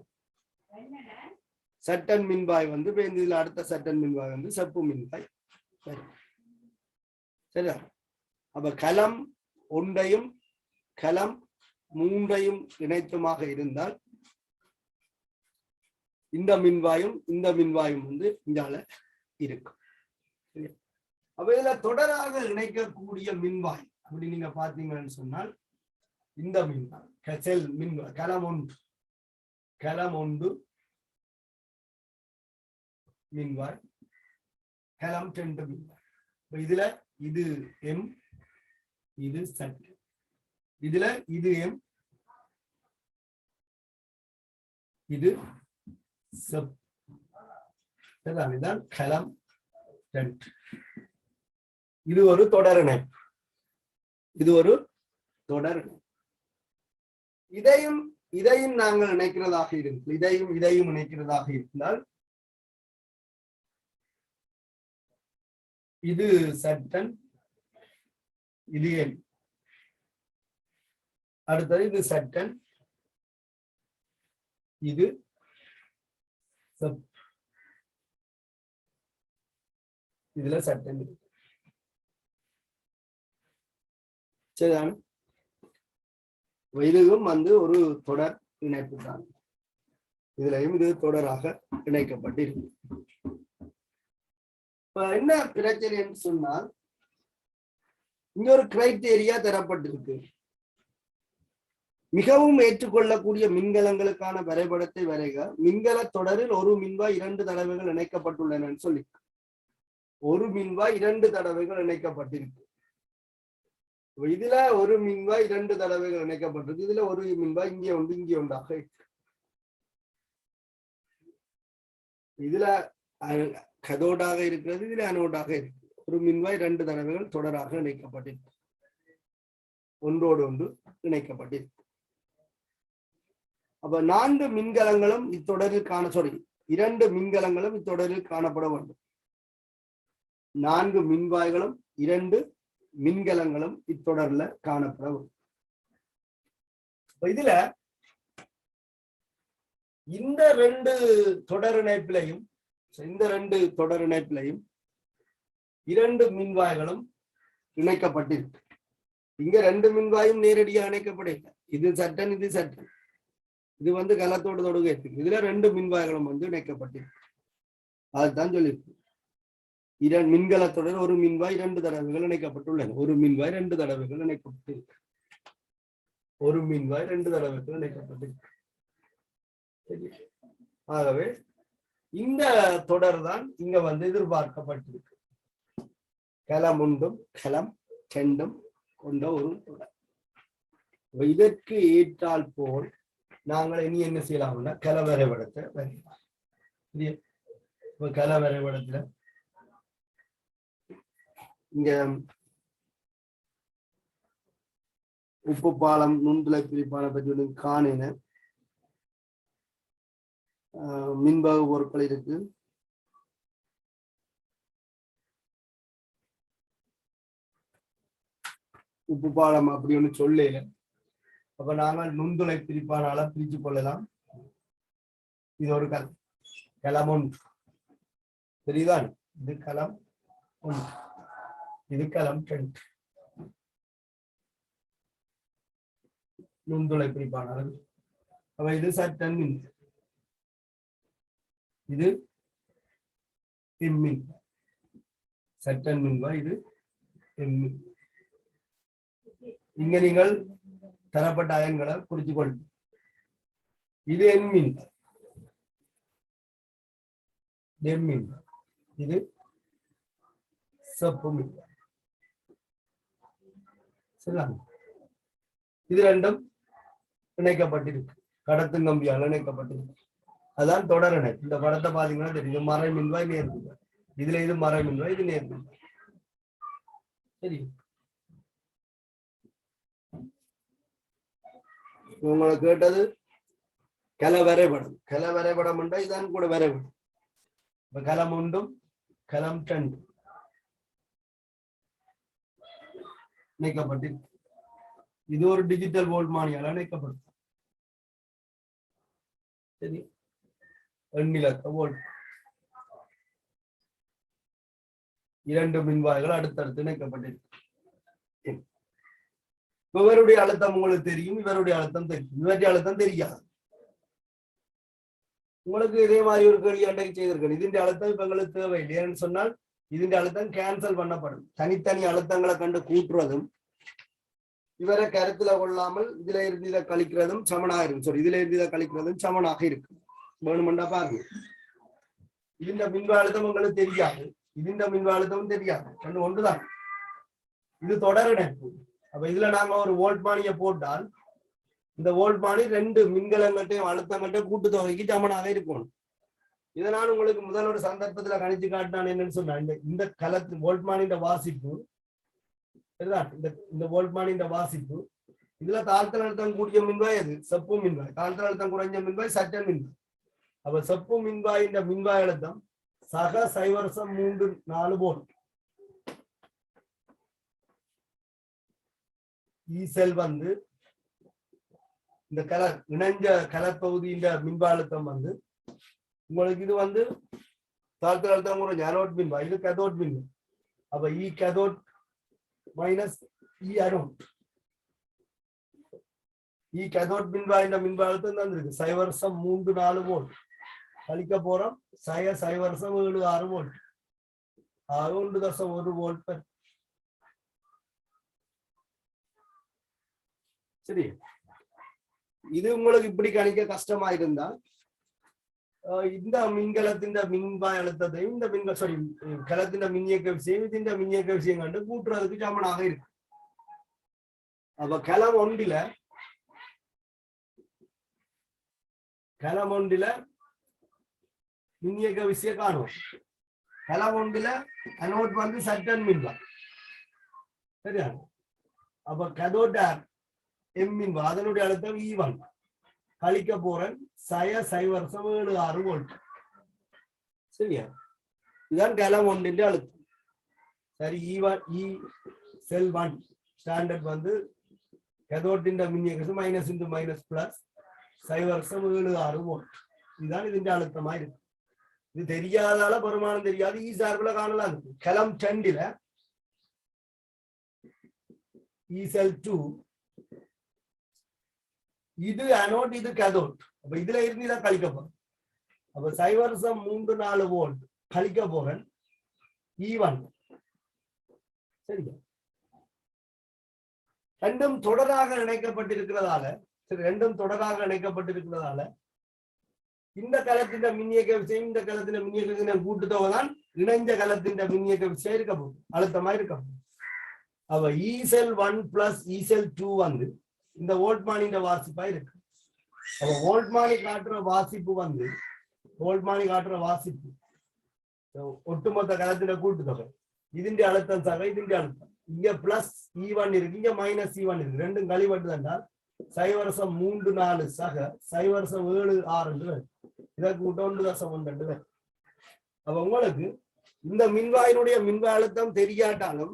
சட்டன் மின்வாய் வந்து இதுல அடுத்த சட்டன் மின்வாய் வந்து செப்பு மின்வாய். சரியா? அப்ப கலம் 1ஐயும் கலம் 3ஐயும் இணைத்துமாக இருந்தால் இந்த மின்வாயும் இந்த மின்வாயும் வந்து இங்கால இருக்கும். அப்ப இதுல தொடராக இணைக்கக்கூடிய மின்வாய் அப்படி நீங்க பாத்தீங்கன்னு சொன்னால் இந்த மின்வாய் செல் மின்வாய் கலம் 1 மின்வாய், கலம் 2 மின்வாய். இதுல இது எம், இது சட். இதுல இது எம், இது சப். இதுதான் கலம் 2. இது ஒரு தொடர் இணைப்பு. இது ஒரு தொடர் இணைப்பு. இதையும் இதையும் நாங்கள் இணைக்கிறதாக இருந்தால், இதையும் இணைக்கிறதாக இருந்தால் இது சட்டன், இது எண். அடுத்தது இது சட்டன், இது சப். இதுல சட்டன் சரிதான? இதுவும் ஒரு தொடர் இணைப்பு தான். இதுலயும் இது தொடராக இணைக்கப்பட்டிருக்கு. என்ன பிரச்சனை என்று சொன்னால், இங்க ஒரு கிரைட்டீரியா தரப்பட்டிருக்கு. மிகவும் ஏற்றுக்கொள்ளக்கூடிய மின்கலங்களுக்கான வரைபடத்தை வரைக. மின்கல தொடரில் ஒரு மின்வாய் 2 தடவைகள் இணைக்கப்பட்டுள்ளன சொல்லி, ஒரு மின்வாய் 2 தடவைகள் இணைக்கப்பட்டிருக்கு. இதுல ஒரு மின்வாய் 2 தடவைகள் இணைக்கப்பட்டிருக்கு. இதுல ஒரு மின்வாய் இங்கே ஒன்று இங்கே ஒன்றாக இருக்கு. இதுல கதோடாக இருக்கிறது, இதுல அனோடாக இருக்கு. ஒரு மின்வாய் 2 தடவைகள் தொடராக இணைக்கப்பட்டிருக்கு, ஒன்றோடு ஒன்று இணைக்கப்பட்டிருக்கு. அப்ப 4 மின்கலங்களும் இத்தொடரில் 2 மின்கலங்களும் இத்தொடரில் காணப்பட வேண்டும். 4 மின்வாய்களும் 2 மின்கலங்களும் இத்தொடர்ல காணப்பட வேண்டும். இதுல இந்த 2 தொடர் இணைப்பிலையும் 2 மின்வாய்களும் இணைக்கப்பட்டிருக்கு. இங்க 2 மின்வாயும் நேரடியாக இணைக்கப்படவில்லை. இது சட்டன், இது சட்டன். இது கலத்தோடு தொடுக இருக்கு. இதுல 2 மின்வாய்களும் இணைக்கப்பட்டிருக்கு. அதுதான் சொல்லியிருக்கு. மின்கலத்துடன் ஒரு மின்வாய் 2 தடவைகள் இணைக்கப்பட்டுள்ளன. ஒரு மின்வாய் 2 தடவைகள் இணைக்கப்பட்டிருக்கு. ஒரு மின்வாய் 2 தடவைகள் இணைக்கப்பட்டிருக்கு. ஆகவே இந்த தொடர் தான் இங்க எதிர்பார்க்கப்பட்டிருக்கு. கலம் 1ம் கலம் 2ம் கொண்ட ஒரு தொடர். இதற்கு ஏற்றால் போல் நாங்கள் இனி என்ன செய்யலாம்னா கல வரைபடத்தை வரையலாம். கல வரைபடத்துல இங்க உப்பு பாலம், நுண்துளை பிரிப்பான பற்றி காணின மின்பாகு பொருட்கள் இருக்கு. உப்பு பாலம் அப்படி ஒண்ணு சொல்லல. அப்ப நாங்கள் நுண்துளை பிரிப்பானால பிரிச்சு கொள்ளலாம். இது ஒரு கலம் 1 தெரியுதான்? இது கலம் 1, இது கலம் 2. நுண்துளை பிரிப்பானால அப்ப இது சட்டன் மின், இது எம்மின். சட்டன் மின்வா, இது எம்மின். இங்க நீங்கள் தரப்பட்ட அயன்களை குறிச்சு கொள்ளும். இது எண்மின், எம்மின். இது சப்பு மின். இது 2ம் இணைக்கப்பட்டிருக்கு, கடத்தும் கம்பியால் இணைக்கப்பட்டிருக்கு. அதான் தொடர் இணைப்பு. இந்த படத்தை பாத்தீங்கன்னா தெரியும். மறை மின்வாய், நேர் மின்வாய். இதுல இது மறை மின்வாய், இது நேர் மின்வாய். சரி, உங்களை கேட்டது கல வரைபடம். கல வரைபடம் என்றா இதான் கூட வரைபடம். இப்ப கலம் 1ம் கலம் 2 இணைக்கப்பட்டிருக்கு. இது ஒரு டிஜிட்டல் வோல்ட்மானியால் இணைக்கப்படும். சரி, எண்ணிலக்க வோல்ட். 2 மின்வாய்கள் அடுத்தடுத்து இணைக்கப்பட்டிருக்கு. இவருடைய அழுத்தம் உங்களுக்கு தெரியும், இவருடைய அழுத்தம் தெரியும், இவருடைய அழுத்தம் தெரியாது. உங்களுக்கு இதே மாதிரி ஒரு கேள்வி அன்றைக்கு செய்திருக்கேன். இதன் அழுத்தம் இப்ப எங்களுக்கு தேவையில்லை. ஏன்னு சொன்னால் இதன் அழுத்தம் கேன்சல் பண்ணப்படும். தனித்தனி அழுத்தங்களை கண்டு கூட்டுறதும் இவரை கருத்துல கொள்ளாமல் இதுல இருந்து இதை கழிக்கிறதும் சமனாக இருக்கும். சாரி, இதுல இருந்து இதை கழிக்கிறதும் சமனாக இருக்கு. வேணுமெண்டா பாருங்க. இந்த மின்வா அழுத்தம் உங்களுக்கு தெரியாது, இந்த மின்வா அழுத்தமும் தெரியாது. 2 ஒன்றுதான். இது தொடர் இணைப்பு. அப்ப இதுல நாங்க ஒரு வோல்ட்மானியை போட்டால் இந்த வோல்ட்மானி 2 மின்கலங்கள்டையும் அழுத்தங்கள்டையும் கூட்டுத்தொகைக்கு சமனாக இருக்கணும். இதை நான் உங்களுக்கு முதல் ஒரு சந்தர்ப்பத்துல கணிச்சு காட்டினான். என்னன்னு சொன்னா, இந்த கலத்து வோல்ட்மானின் வாசிப்பு இந்த வோல்ட்மானி இந்த வாசிப்பு இதுல தாழ்த்தல் அழுத்தம் கூடிய மின்வாய் அது செப்பு மின்வாய், தாழ்த்தல் அழுத்தம் குறைஞ்ச மின்வாய் சட்டன் மின்வாய். அப்ப செப்பு மின்வாய் இந்த மின்வாய் அழுத்தம் சக 0.34 வோல்ட். ஈசெல் வந்து இந்த கலர் இணைஞ்ச கலர் பகுதியின் மின்வாய் அழுத்தம் வந்து உங்களுக்கு இது வந்து தாழ்த்தல் அழுத்தம் குறைஞ்ச அனோட் மின்வாய், இது கதோட் மின்வாய். அப்ப இ கதோட் மைனஸ் இ அனோட். இ கதோட் மின்வாய் மின்வாய் அழுத்தம் தந்திருக்கு 0.34 வோல்ட். கழிக்க போறோம் 0.76 வோல்ட். 1.1 வோல்ட். சரி, இது உங்களுக்கு இப்படி கணிக்க கஷ்டமா இருந்தா இந்த மின்கலத்தின் மின்வாய் அழுத்தத்தையும் இந்த மின்கள் சாரி கலத்தின் மின்னியக்க விஷயம் இந்த மின்னியக்க விஷயம் கண்டு கூட்டுறதுக்கு சமனாக இருக்கு. அப்ப கலம் ஒன்றில மின்னியக்க விஷயம் காணும். கலம் ஒன்றில அனோட் வந்து சட்டன் மின்வாய். சரியா? அப்ப கதோட் எம் மின்வாய் அதனுடைய அழுத்தம் E1 கழிக்க போறேன் 0.76 வோல்ட். சரியா? இதுதான் கலம் ஒன்றின் அழுத்தம். சரி, E செல் 1 ஸ்டாண்டர்ட் வந்து கதோட்டின் மின்னியக்கம் minus into minus plus 0.76 volt. இதுதான் இதுன்ற அழுத்தமா இருக்கு. இது தெரியாதால பெருமானம் தெரியாது. ஈ சார்புல காணலாம் இருக்கு. கலம் 2ல ஈ செல் 2 இது அனோட் இது கதோட். அப்ப இதுல இருந்து இதை கழிக்க போறேன். அப்ப 0.34 வோல்ட் கழிக்க போறேன் E1. சரியா? ரெண்டும் தொடராக இணைக்கப்பட்டிருக்கிறதால இந்த கலத்தின் மின்னியக்க விஷயம் இந்த கலத்தின் மின்னியக்க கூட்டுத்தொகை தான் இணைஞ்ச கலத்தின் மின்னியக்க விஷயம் இருக்க போகுது, அழுத்தமா இருக்க போகுது. அவ ஈசெல் 1 பிளஸ் ஈசெல் 2 வந்து இந்த வோல்ட்மானின் வாசிப்பா இருக்கு. அப்ப வோல்ட்மானி காட்டுற வாசிப்பு ஒட்டுமொத்த கலத்தின் கூட்டுத்தொகை இதுண்ட அழுத்தம் சக இதுண்ட அழுத்தம். இங்க பிளஸ் E1 இருக்கு, இங்க மைனஸ் E1 இருக்கு. ரெண்டும் கழிவட்டு என்றால் 0.34 சக 0.76 இதற்கு 1.1. அப்ப உங்களுக்கு இந்த மின்வாயினுடைய மின்வாய் அழுத்தம் தெரியாட்டாலும்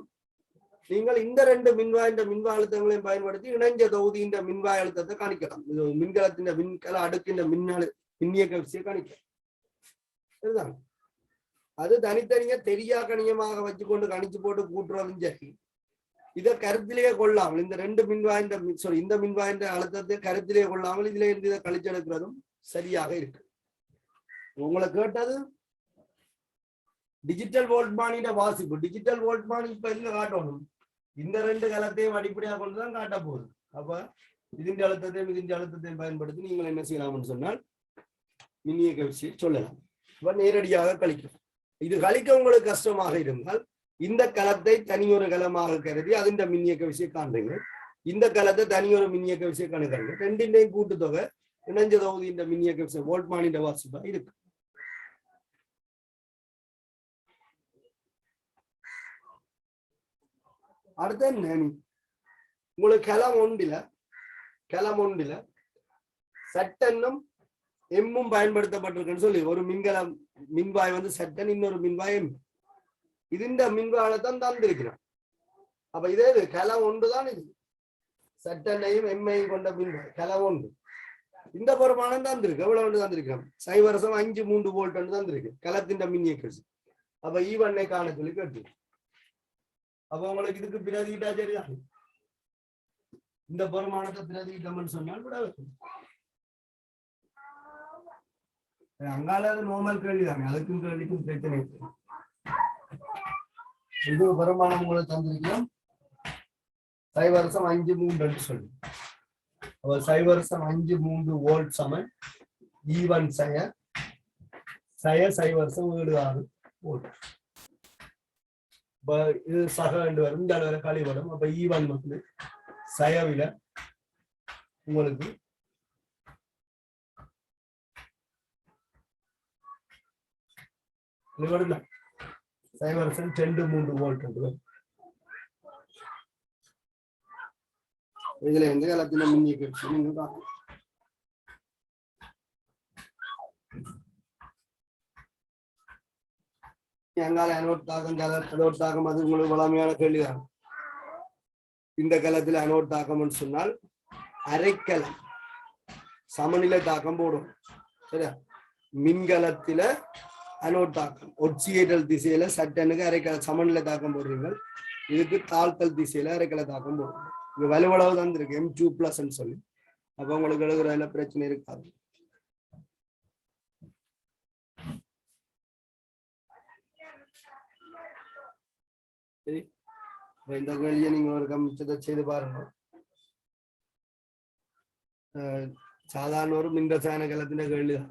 நீங்கள் இந்த ரெண்டு மின்வாய் அழுத்தங்களையும் பயன்படுத்தி இணைஞ்ச தொகுதியின் மின்வாய் அழுத்தத்தை கணிக்கலாம். இது மின்கலத்தின் மின்கல அடுக்கின்ற மின்னியக்க விஷயம் கணிக்கலாம். இதுதான் அது தனித்தனியா தெரியா கணியமாக வச்சுக்கொண்டு கணிச்சு போட்டு கூட்டுறதும் சரி. இதை கருத்திலேயே கொள்ளாமல் இந்த ரெண்டு இந்த மின்வாயின் அழுத்தத்தை கருத்திலேயே கொள்ளாமல் இதுல இருந்து இதை கழிச்செடுக்கிறதும் சரியாக இருக்கு. உங்களை கேட்டது டிஜிட்டல் வோல்ட்மானியோட வாசிப்பு. டிஜிட்டல் வோல்ட்மானி இப்ப எங்க காட்டணும்? இந்த ரெண்டு கலத்தையும் அடிப்படையாக கொண்டுதான் காட்ட போகுது. அப்ப இதுண்ட அழுத்தத்தையும் பயன்படுத்தி நீங்கள் என்ன செய்யலாம்னு சொன்னால் மின்னியக்க விஷயம் சொல்லலாம். இப்ப நேரடியாக கழிக்கும். இது கழிக்க உங்களுக்கு கஷ்டமாக இருந்தால் இந்த கலத்தை தனியொரு கலமாக கருதி அதிண்ட மின்னியக்க விஷயம் காண்றீங்க, இந்த கலத்தை தனியொரு மின்னியக்க விஷயம் காணுறாங்க. ரெண்டின்டையும் கூட்டுத்தொகை இணைஞ்ச தொகுதி இந்த மின்னியக்க விஷயம் வோல்ட்மானியோட வாசிப்பா இருக்கு. அடுத்த உங்களுக்கு கலம் ஒன்றில சட்டனும் எம்மும் பயன்படுத்தப்பட்டிருக்குன்னு சொல்லி ஒரு மின்வாய் வந்து சட்டன், இன்னொரு மின்வாய் எம். இதுண்ட மின்வாயத்தான் தந்திருக்கிறோம். அப்ப இதே கலம் ஒன்றுதான் இது. சட்டனையும் எம்மையும் கொண்ட மின்வாய் கலம் ஒன்று. இந்த பெருமானம் தந்திருக்கு. எவ்வளவு ஒன்று தந்திருக்கிறோம்? 0.53 வோல்ட் ஒன்று தந்திருக்கு கலத்தின் மின்னியக்க. அப்ப E1 காண சொல்லி கேட்டு அப்ப உங்களுக்கு இதுக்கு பிரதிட்டா சரிதான். இந்த பெருமானத்தை பிரதிட்டம்னு சொன்னால் கூட அங்கால நோமல் கேள்விதாங்க, அதுக்கும் கேள்விக்கும் பிரச்சனை. இது பெருமானம் உங்களை தந்திருக்கோம் 0.53 சொல்லி. அப்ப 0.53 வோல்ட் சமன் E1 0.76 வோல்ட். இது சக ரெண்டு வரும், இந்த அளவுல கழிவடும். அப்ப E1 வந்து சயவில உங்களுக்கு 0.23 வோல்ட். இதுல இருந்து கலத்தின மின்னியக்கு நீங்க பார்க்கலாம். எங்கால அனோட் தாக்கம் அனோட் தாக்கம் அது உங்களுக்கு வளமையான கேள்விதான். இந்த காலத்துல அனோட் தாக்கம்னு சொன்னால் அரைக்கலம் சமநிலை தாக்கம் போடும். சரியா? மின்கலத்தில அனோட் தாக்கம் ஒட்சியேட்டல் திசையில சட்டனுக்கு அரைக்கல சமநிலை தாக்கம் போடுறீங்க. இதுக்கு தாழ்த்தல் திசையில அரைக்கல தாக்கம் போடுறீங்க. இது வலுவளவு தான் இருக்கு M2+ சொல்லி. அப்ப உங்களுக்கு எழுதுறதுல பிரச்சனை இருக்காது. சரி, இந்த கேள்வியை நீங்க ஒரு கமிச்சத்தை செய்து பாருங்க. சாதாரண ஒரு மின்ரசாயன கலத்தின கேள்விதான்.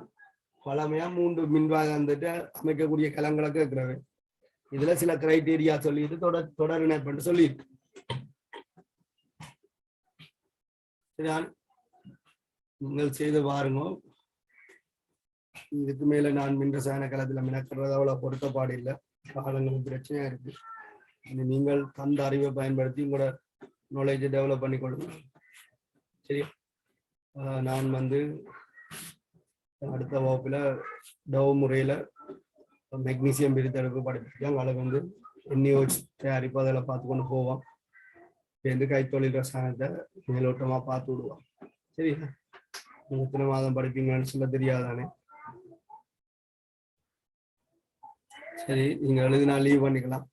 பழமையா 3 மின்வாக வந்துட்டு அமைக்கக்கூடிய கலங்களுக்கு இருக்கிறவை. இதுல சில கிரைட்டீரியா சொல்லிட்டு தொடர் இணைப்பு சொல்லிட்டு நீங்கள் செய்து பாருங்க. இதுக்கு மேல நான் மின்ரசாயன கலத்துல மினக்கிறது அவ்வளவு பொருத்தப்பாடு இல்லை. காலங்களுக்கு பிரச்சனையா இருக்கு. நீங்கள் தந்த அறிவை பயன்படுத்தி உங்களோட நாலேஜை டெவலப் பண்ணி கொள்ளுங்க. சரியா? நான் அடுத்த வகுப்புல டவ் முறையில மெக்னீசியம் பிரித்தெடுப்பு படிப்பிருக்கேன். அதை NaOH தயாரிப்பு அதில் பார்த்து கொண்டு போவோம். கைத்தொழில் ரசாயனத்தை மேலோட்டமா பார்த்து விடுவோம். சரி, எத்தனை மாதம் படிப்பீங்கன்னு சொல்ல தெரியாதானே. சரி, நீங்க எழுதினா லீவ் பண்ணிக்கலாம்.